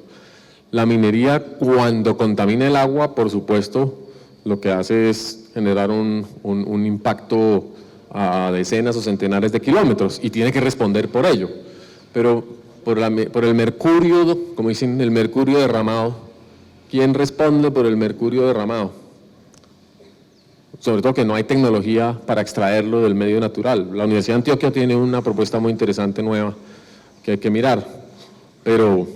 La minería, cuando contamina el agua, por supuesto, lo que hace es generar un impacto a decenas o centenares de kilómetros, y tiene que responder por ello. Pero por el mercurio, como dicen, el mercurio derramado, ¿quién responde por el mercurio derramado? Sobre todo que no hay tecnología para extraerlo del medio natural. La Universidad de Antioquia tiene una propuesta muy interesante nueva que hay que mirar, pero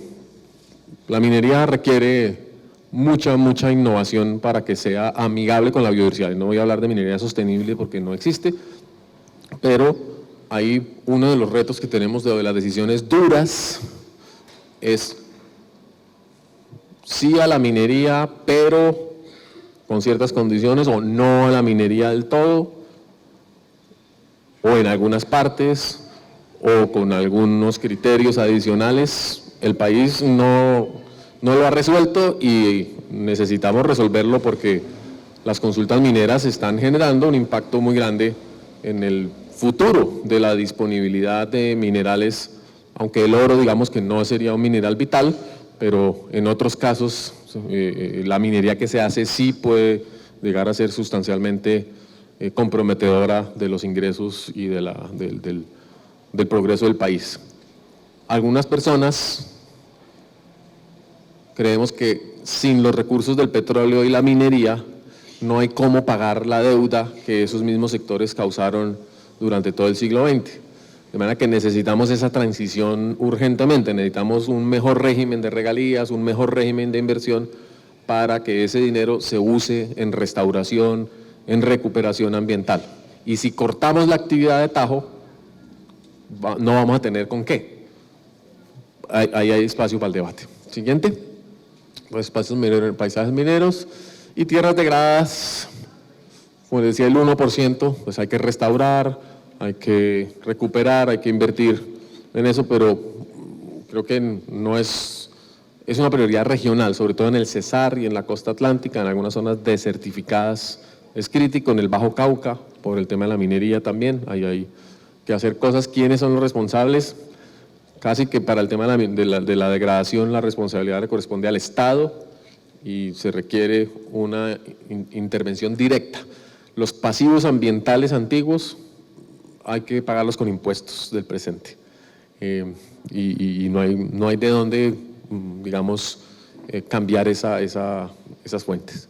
la minería requiere mucha innovación para que sea amigable con la biodiversidad. No voy a hablar de minería sostenible porque no existe, pero ahí uno de los retos que tenemos de las decisiones duras es sí a la minería, pero con ciertas condiciones, o no a la minería del todo, o en algunas partes, o con algunos criterios adicionales. El país no lo ha resuelto y necesitamos resolverlo porque las consultas mineras están generando un impacto muy grande en el futuro de la disponibilidad de minerales, aunque el oro, digamos que no sería un mineral vital, pero en otros casos la minería que se hace sí puede llegar a ser sustancialmente comprometedora de los ingresos y del progreso del país. Algunas personas creemos que sin los recursos del petróleo y la minería no hay cómo pagar la deuda que esos mismos sectores causaron durante todo el siglo XX. De manera que necesitamos esa transición urgentemente, necesitamos un mejor régimen de regalías, un mejor régimen de inversión para que ese dinero se use en restauración, en recuperación ambiental. Y si cortamos la actividad de tajo, no vamos a tener con qué. Ahí hay espacio para el debate. Siguiente. Pues espacios mineros, paisajes mineros y tierras degradadas. Como decía, el 1%, pues hay que restaurar, hay que recuperar, hay que invertir en eso, pero creo que no es una prioridad regional, sobre todo en el Cesar y en la costa atlántica, en algunas zonas desertificadas. Es crítico en el Bajo Cauca, por el tema de la minería también, hay que hacer cosas. ¿Quiénes son los responsables? Casi que para el tema de la degradación la responsabilidad le corresponde al Estado y se requiere una intervención directa. Los pasivos ambientales antiguos hay que pagarlos con impuestos del presente y no hay de dónde, digamos, cambiar esas fuentes.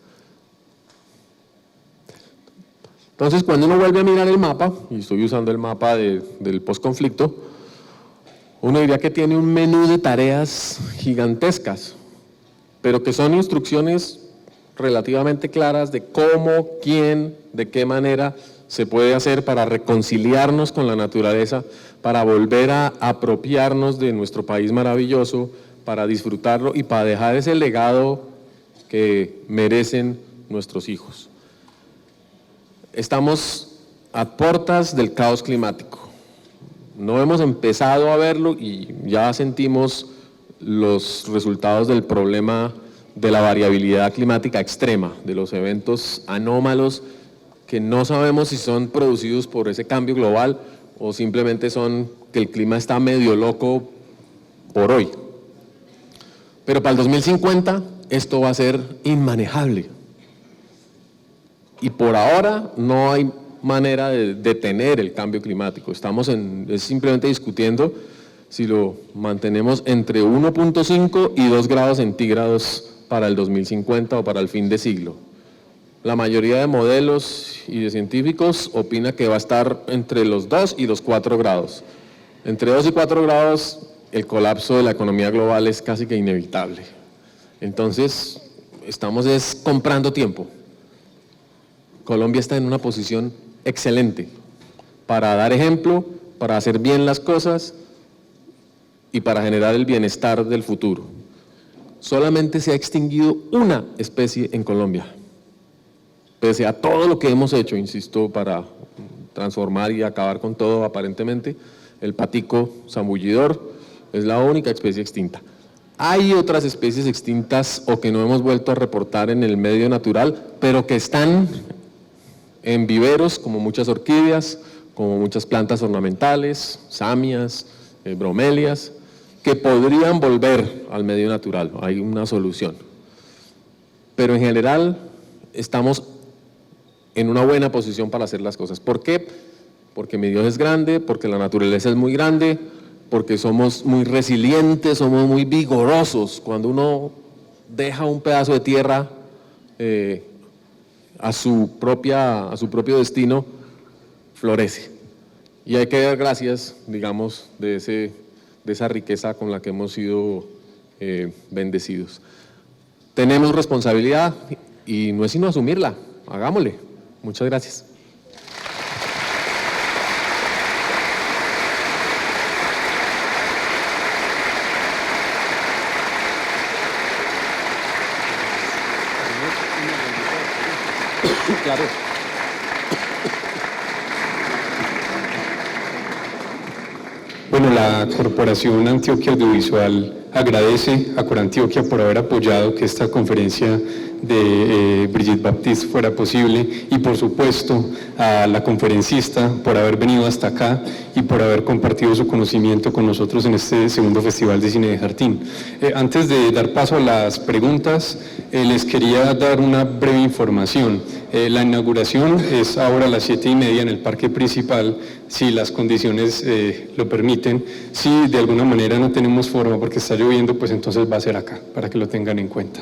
Entonces, cuando uno vuelve a mirar el mapa, y estoy usando el mapa del posconflicto, uno diría que tiene un menú de tareas gigantescas, pero que son instrucciones relativamente claras de cómo, quién, de qué manera se puede hacer para reconciliarnos con la naturaleza, para volver a apropiarnos de nuestro país maravilloso, para disfrutarlo y para dejar ese legado que merecen nuestros hijos. Estamos a puertas del caos climático. No hemos empezado a verlo y ya sentimos los resultados del problema de la variabilidad climática extrema, de los eventos anómalos que no sabemos si son producidos por ese cambio global o simplemente son que el clima está medio loco por hoy. Pero para el 2050 esto va a ser inmanejable. Y por ahora no hay manera de detener el cambio climático. Estamos simplemente discutiendo si lo mantenemos entre 1.5 y 2 grados centígrados para el 2050 o para el fin de siglo. La mayoría de modelos y de científicos opina que va a estar entre los 2 y los 4 grados. Entre 2 y 4 grados el colapso de la economía global es casi que inevitable. Entonces, estamos comprando tiempo. Colombia está en una posición excelente para dar ejemplo, para hacer bien las cosas y para generar el bienestar del futuro. Solamente se ha extinguido una especie en Colombia, pese a todo lo que hemos hecho, insisto, para transformar y acabar con todo aparentemente. El patico zambullidor es la única especie extinta. Hay otras especies extintas o que no hemos vuelto a reportar en el medio natural, pero que están en viveros, como muchas orquídeas, como muchas plantas ornamentales, samias, bromelias, que podrían volver al medio natural. Hay una solución. Pero en general estamos en una buena posición para hacer las cosas. ¿Por qué? Porque mi Dios es grande, porque la naturaleza es muy grande, porque somos muy resilientes, somos muy vigorosos. Cuando uno deja un pedazo de tierra a su propio destino, florece. Y hay que dar gracias, digamos, de esa riqueza con la que hemos sido bendecidos. Tenemos responsabilidad y no es sino asumirla. Hagámosle. Muchas gracias. Claro. Bueno, la Corporación Antioquia Audiovisual agradece a Corantioquia por haber apoyado que esta conferencia de Brigitte Baptiste fuera posible y por supuesto a la conferencista por haber venido hasta acá y por haber compartido su conocimiento con nosotros en este segundo Festival de Cine de Jartín. Antes de dar paso a las preguntas, les quería dar una breve información. La inauguración es ahora a las 7:30 en el parque principal, si las condiciones lo permiten. Si de alguna manera no tenemos forma porque está lloviendo, pues entonces va a ser acá, para que lo tengan en cuenta.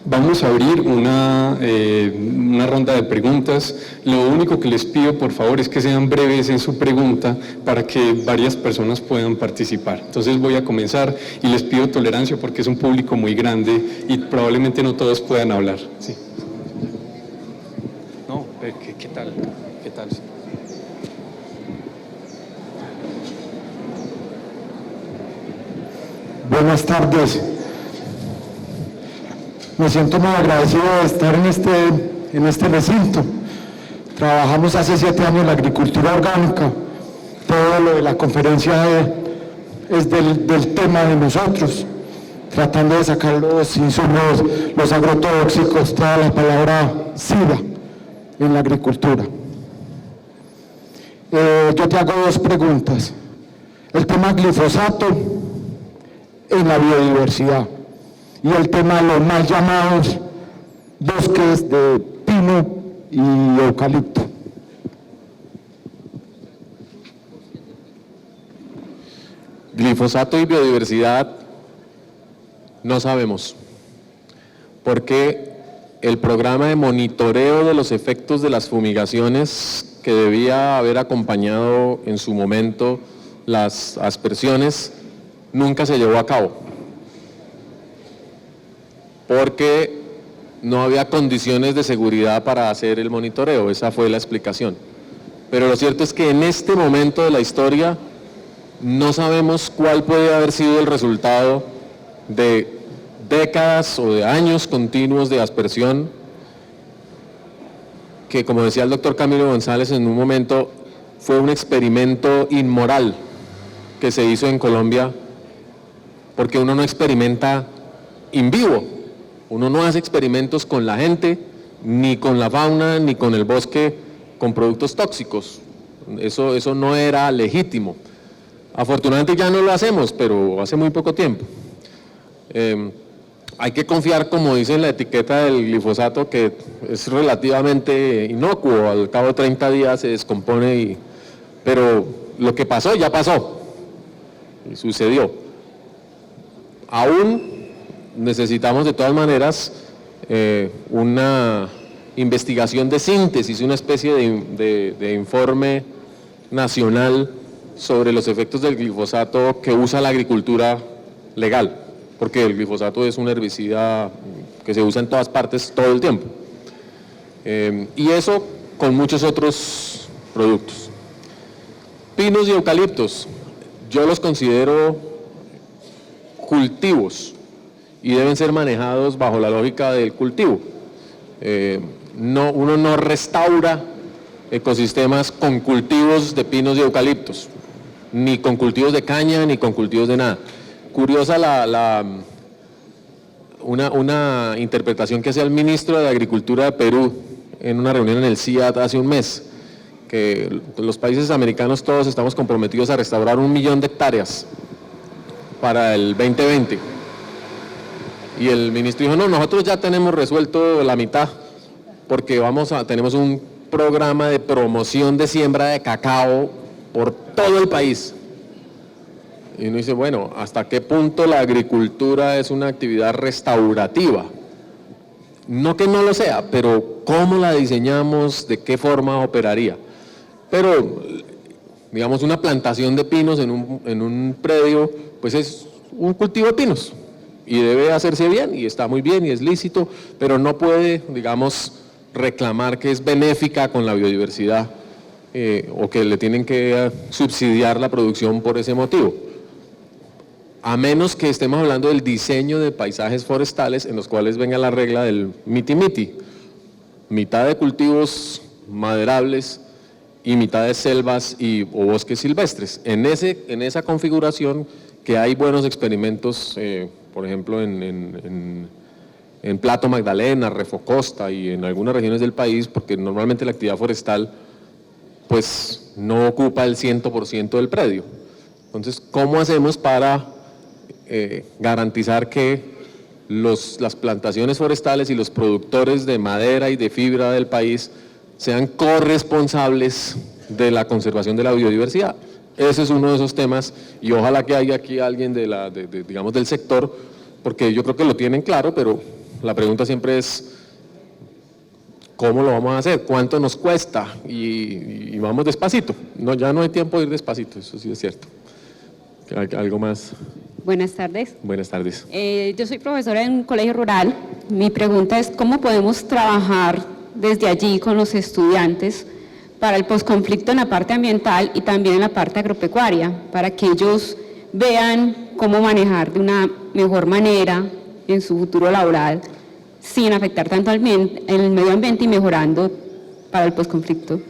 Vamos a abrir una ronda de preguntas. Lo único que les pido, por favor, es que sean breves en su pregunta para que varias personas puedan participar. Entonces voy a comenzar y les pido tolerancia porque es un público muy grande y probablemente no todos puedan hablar. Sí. No, ¿qué tal? ¿Qué tal? Buenas tardes. Me siento muy agradecido de estar en este recinto. Trabajamos hace 7 años la agricultura orgánica. Todo lo de la conferencia es del tema de nosotros, tratando de sacar los insumos, los agrotóxicos, toda la palabra SIDA en la agricultura. Yo te hago 2 preguntas. El tema glifosato en la biodiversidad y el tema de los mal llamados bosques de pino y eucalipto. Glifosato y biodiversidad no sabemos, porque el programa de monitoreo de los efectos de las fumigaciones que debía haber acompañado en su momento las aspersiones nunca se llevó a cabo, porque no había condiciones de seguridad para hacer el monitoreo. Esa fue la explicación. Pero lo cierto es que en este momento de la historia no sabemos cuál puede haber sido el resultado de décadas o de años continuos de aspersión, que, como decía el doctor Camilo González en un momento, fue un experimento inmoral que se hizo en Colombia, porque uno no experimenta in vivo, uno no hace experimentos con la gente, ni con la fauna, ni con el bosque, con productos tóxicos. Eso no era legítimo. Afortunadamente ya no lo hacemos, pero hace muy poco tiempo. Hay que confiar, como dice en la etiqueta del glifosato, que es relativamente inocuo, al cabo de 30 días se descompone, pero lo que pasó ya pasó, y sucedió. Aún necesitamos de todas maneras una investigación de síntesis, una especie de informe nacional sobre los efectos del glifosato que usa la agricultura legal, porque el glifosato es un herbicida que se usa en todas partes todo el tiempo. Y eso con muchos otros productos. Pinos y eucaliptos, yo los considero cultivos y deben ser manejados bajo la lógica del cultivo. Uno no restaura ecosistemas con cultivos de pinos y eucaliptos, ni con cultivos de caña, ni con cultivos de nada. Curiosa una interpretación que hacía el ministro de Agricultura de Perú en una reunión en el CIAT hace un mes, que los países americanos todos estamos comprometidos a restaurar 1 millón de hectáreas para el 2020. Y el ministro dijo, no, nosotros ya tenemos resuelto la mitad, porque tenemos un programa de promoción de siembra de cacao por todo el país. Y uno dice, bueno, ¿hasta qué punto la agricultura es una actividad restaurativa? No que no lo sea, pero ¿cómo la diseñamos? ¿De qué forma operaría? Pero, digamos, una plantación de pinos en un predio, pues es un cultivo de pinos y debe hacerse bien y está muy bien y es lícito, pero no puede, digamos, reclamar que es benéfica con la biodiversidad o que le tienen que subsidiar la producción por ese motivo. A menos que estemos hablando del diseño de paisajes forestales en los cuales venga la regla del miti-miti, mitad de cultivos maderables y mitad de selvas o bosques silvestres. En esa configuración que hay buenos experimentos, por ejemplo en Plato Magdalena, Refocosta y en algunas regiones del país, porque normalmente la actividad forestal pues no ocupa el 100% del predio. Entonces, ¿cómo hacemos para garantizar que las plantaciones forestales y los productores de madera y de fibra del país sean corresponsables de la conservación de la biodiversidad? Ese es uno de esos temas y ojalá que haya aquí alguien digamos, del sector, porque yo creo que lo tienen claro, pero la pregunta siempre es ¿cómo lo vamos a hacer? ¿Cuánto nos cuesta? Y vamos despacito. No, ya no hay tiempo de ir despacito, eso sí es cierto. ¿Algo más? Buenas tardes. Buenas tardes. Yo soy profesora en un colegio rural. Mi pregunta es ¿cómo podemos trabajar desde allí con los estudiantes para el posconflicto en la parte ambiental y también en la parte agropecuaria, para que ellos vean cómo manejar de una mejor manera en su futuro laboral sin afectar tanto el medio ambiente y mejorando para el posconflicto?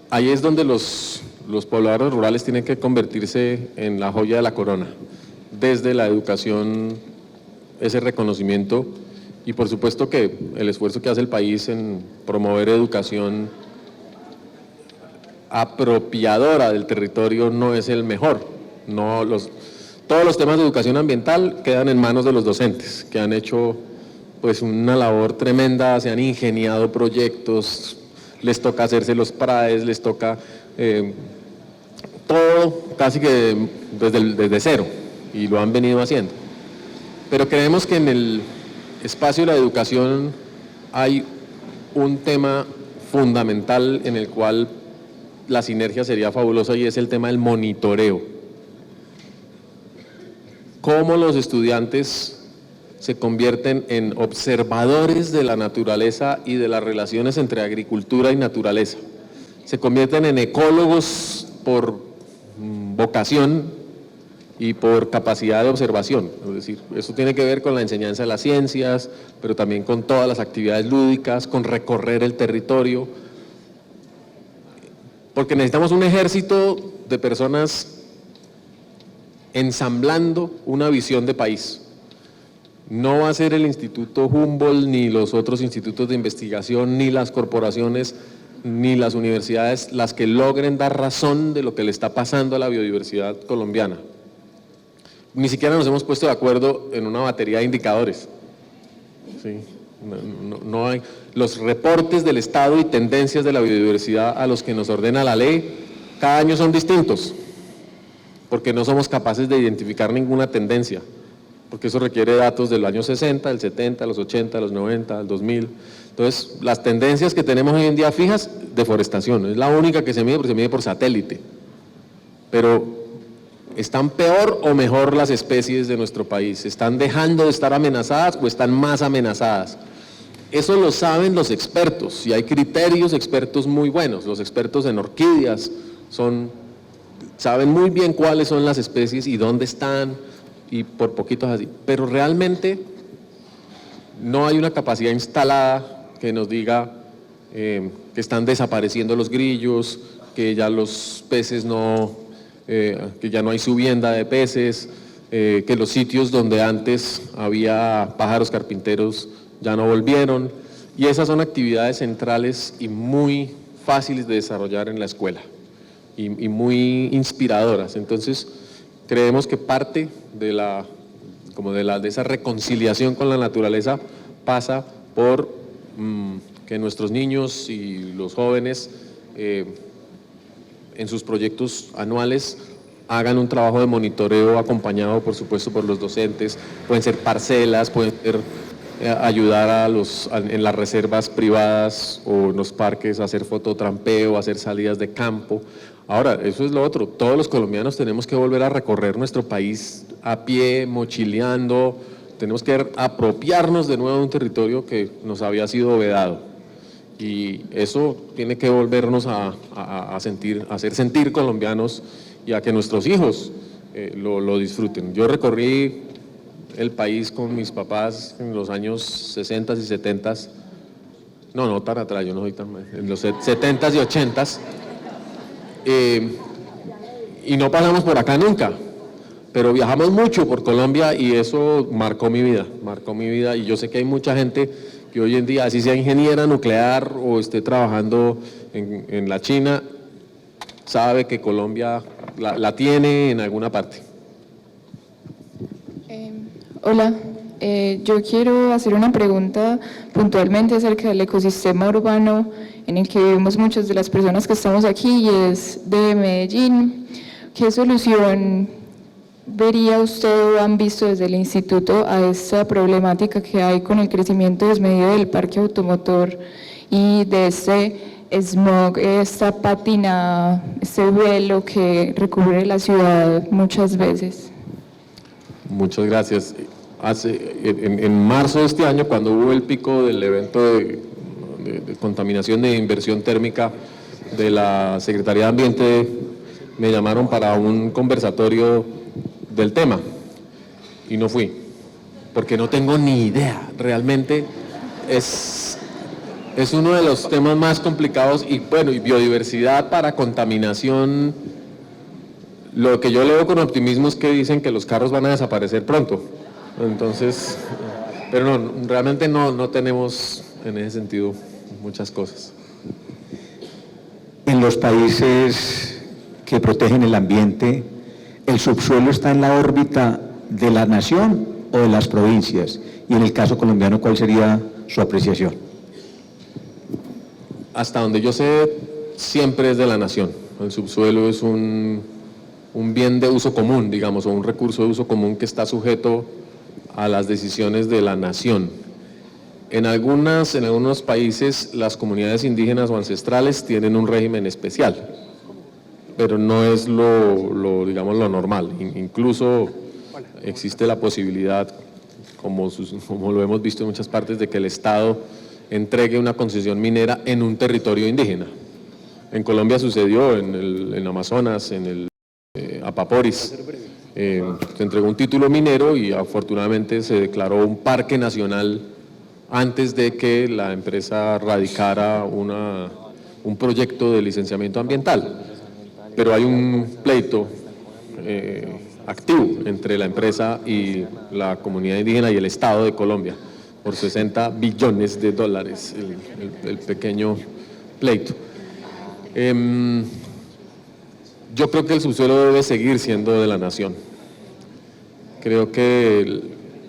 Ahí es donde los pobladores rurales tienen que convertirse en la joya de la corona, desde la educación, ese reconocimiento y por supuesto que el esfuerzo que hace el país en promover educación apropiadora del territorio no es el mejor. Todos los temas de educación ambiental quedan en manos de los docentes, que han hecho pues una labor tremenda, se han ingeniado proyectos, les toca hacerse los PRAEs, les toca todo casi que desde cero, y lo han venido haciendo. Pero creemos que en el espacio de la educación hay un tema fundamental en el cual la sinergia sería fabulosa y es el tema del monitoreo. Cómo los estudiantes se convierten en observadores de la naturaleza y de las relaciones entre agricultura y naturaleza. Se convierten en ecólogos por vocación y por capacidad de observación. Es decir, eso tiene que ver con la enseñanza de las ciencias, pero también con todas las actividades lúdicas, con recorrer el territorio. Porque necesitamos un ejército de personas ensamblando una visión de país. No va a ser el Instituto Humboldt, ni los otros institutos de investigación, ni las corporaciones, ni las universidades las que logren dar razón de lo que le está pasando a la biodiversidad colombiana. Ni siquiera nos hemos puesto de acuerdo en una batería de indicadores. ¿Sí? No hay. Los reportes del estado y tendencias de la biodiversidad a los que nos ordena la ley, cada año son distintos, porque no somos capaces de identificar ninguna tendencia. porque eso requiere datos del año 60, del 70, los 80, los 90, del 2000. Entonces, las tendencias que tenemos hoy en día fijas, deforestación, es la única que se mide porque se mide por satélite. Pero, ¿están peor o mejor las especies de nuestro país? ¿Están dejando de estar amenazadas o están más amenazadas? Eso lo saben los expertos, y hay criterios expertos muy buenos. Los expertos en orquídeas saben muy bien cuáles son las especies y dónde están, y por poquitos así. Pero realmente no hay una capacidad instalada que nos diga que están desapareciendo los grillos, que ya los peces que ya no hay subienda de peces, que los sitios donde antes había pájaros carpinteros ya no volvieron, y esas son actividades centrales y muy fáciles de desarrollar en la escuela y muy inspiradoras. Entonces creemos que parte de esa reconciliación con la naturaleza pasa por que nuestros niños y los jóvenes en sus proyectos anuales hagan un trabajo de monitoreo acompañado, por supuesto, por los docentes. Pueden ser parcelas, pueden ser ayudar en las reservas privadas o en los parques a hacer fototrampeo, a hacer salidas de campo. Ahora, eso es lo otro, todos los colombianos tenemos que volver a recorrer nuestro país a pie, mochileando, tenemos que apropiarnos de nuevo de un territorio que nos había sido vedado. Y eso tiene que volvernos a hacer sentir colombianos y a que nuestros hijos lo disfruten. Yo recorrí el país con mis papás en los años 60 y 70, no tan atrás, yo no soy tan, en los 70 y 80, y no pasamos por acá nunca, pero viajamos mucho por Colombia y eso marcó mi vida, y yo sé que hay mucha gente que hoy en día, así sea ingeniera nuclear o esté trabajando en la China, sabe que Colombia la tiene en alguna parte. Hola, yo quiero hacer una pregunta puntualmente acerca del ecosistema urbano en el que vivimos muchas de las personas que estamos aquí, y es de Medellín. ¿Qué solución vería usted o han visto desde el instituto a esta problemática que hay con el crecimiento desmedido del parque automotor y de este smog, esta pátina, este vuelo que recubre la ciudad muchas veces? Muchas gracias. En marzo de este año, cuando hubo el pico del evento de contaminación de inversión térmica de la Secretaría de Ambiente, me llamaron para un conversatorio del tema y no fui, porque no tengo ni idea. Realmente es uno de los temas más complicados, y bueno, y biodiversidad para contaminación. Lo que yo leo con optimismo es que dicen que los carros van a desaparecer pronto. Entonces, pero no, realmente no tenemos en ese sentido muchas cosas. En los países que protegen el ambiente, ¿el subsuelo está en la órbita de la nación o de las provincias? Y en el caso colombiano, ¿cuál sería su apreciación? Hasta donde yo sé, siempre es de la nación. El subsuelo es un bien de uso común, digamos, o un recurso de uso común que está sujeto a las decisiones de la nación. En algunos países las comunidades indígenas o ancestrales tienen un régimen especial, pero no es digamos, lo normal. Incluso existe la posibilidad, como lo hemos visto en muchas partes, de que el Estado entregue una concesión minera en un territorio indígena. En Colombia sucedió, en Amazonas, en el Apaporis, se entregó un título minero y afortunadamente se declaró un parque nacional antes de que la empresa radicara un proyecto de licenciamiento ambiental. Pero hay un pleito activo entre la empresa y la comunidad indígena y el Estado de Colombia por 60 billones de dólares, el pequeño pleito. Yo creo que el subsuelo debe seguir siendo de la nación. Creo que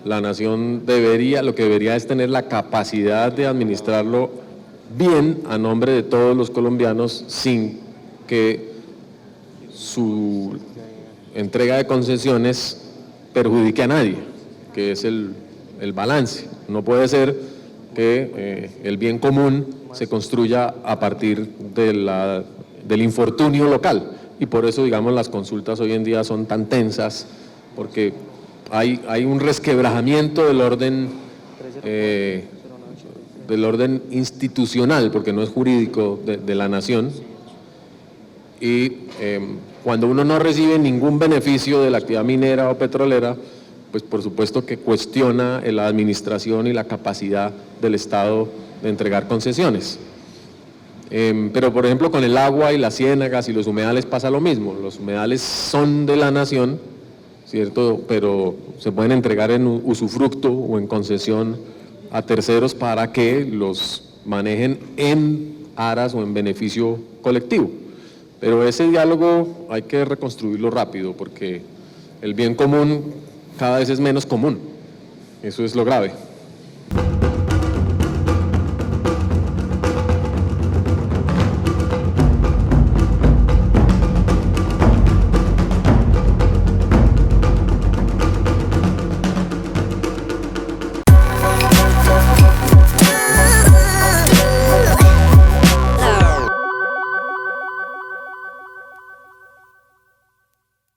la nación lo que debería es tener la capacidad de administrarlo bien a nombre de todos los colombianos, sin que su entrega de concesiones perjudique a nadie. que es el balance. No puede ser que el bien común se construya a partir del infortunio local, y por eso, digamos, las consultas hoy en día son tan tensas, porque hay un resquebrajamiento del orden institucional, porque no es jurídico, de la nación, y cuando uno no recibe ningún beneficio de la actividad minera o petrolera, pues por supuesto que cuestiona la administración y la capacidad del Estado de entregar concesiones. Pero por ejemplo con el agua y las ciénagas y los humedales pasa lo mismo. Los humedales son de la nación, ¿cierto? Pero se pueden entregar en usufructo o en concesión a terceros para que los manejen en aras o en beneficio colectivo. Pero ese diálogo hay que reconstruirlo rápido, porque el bien común cada vez es menos común. Eso es lo grave.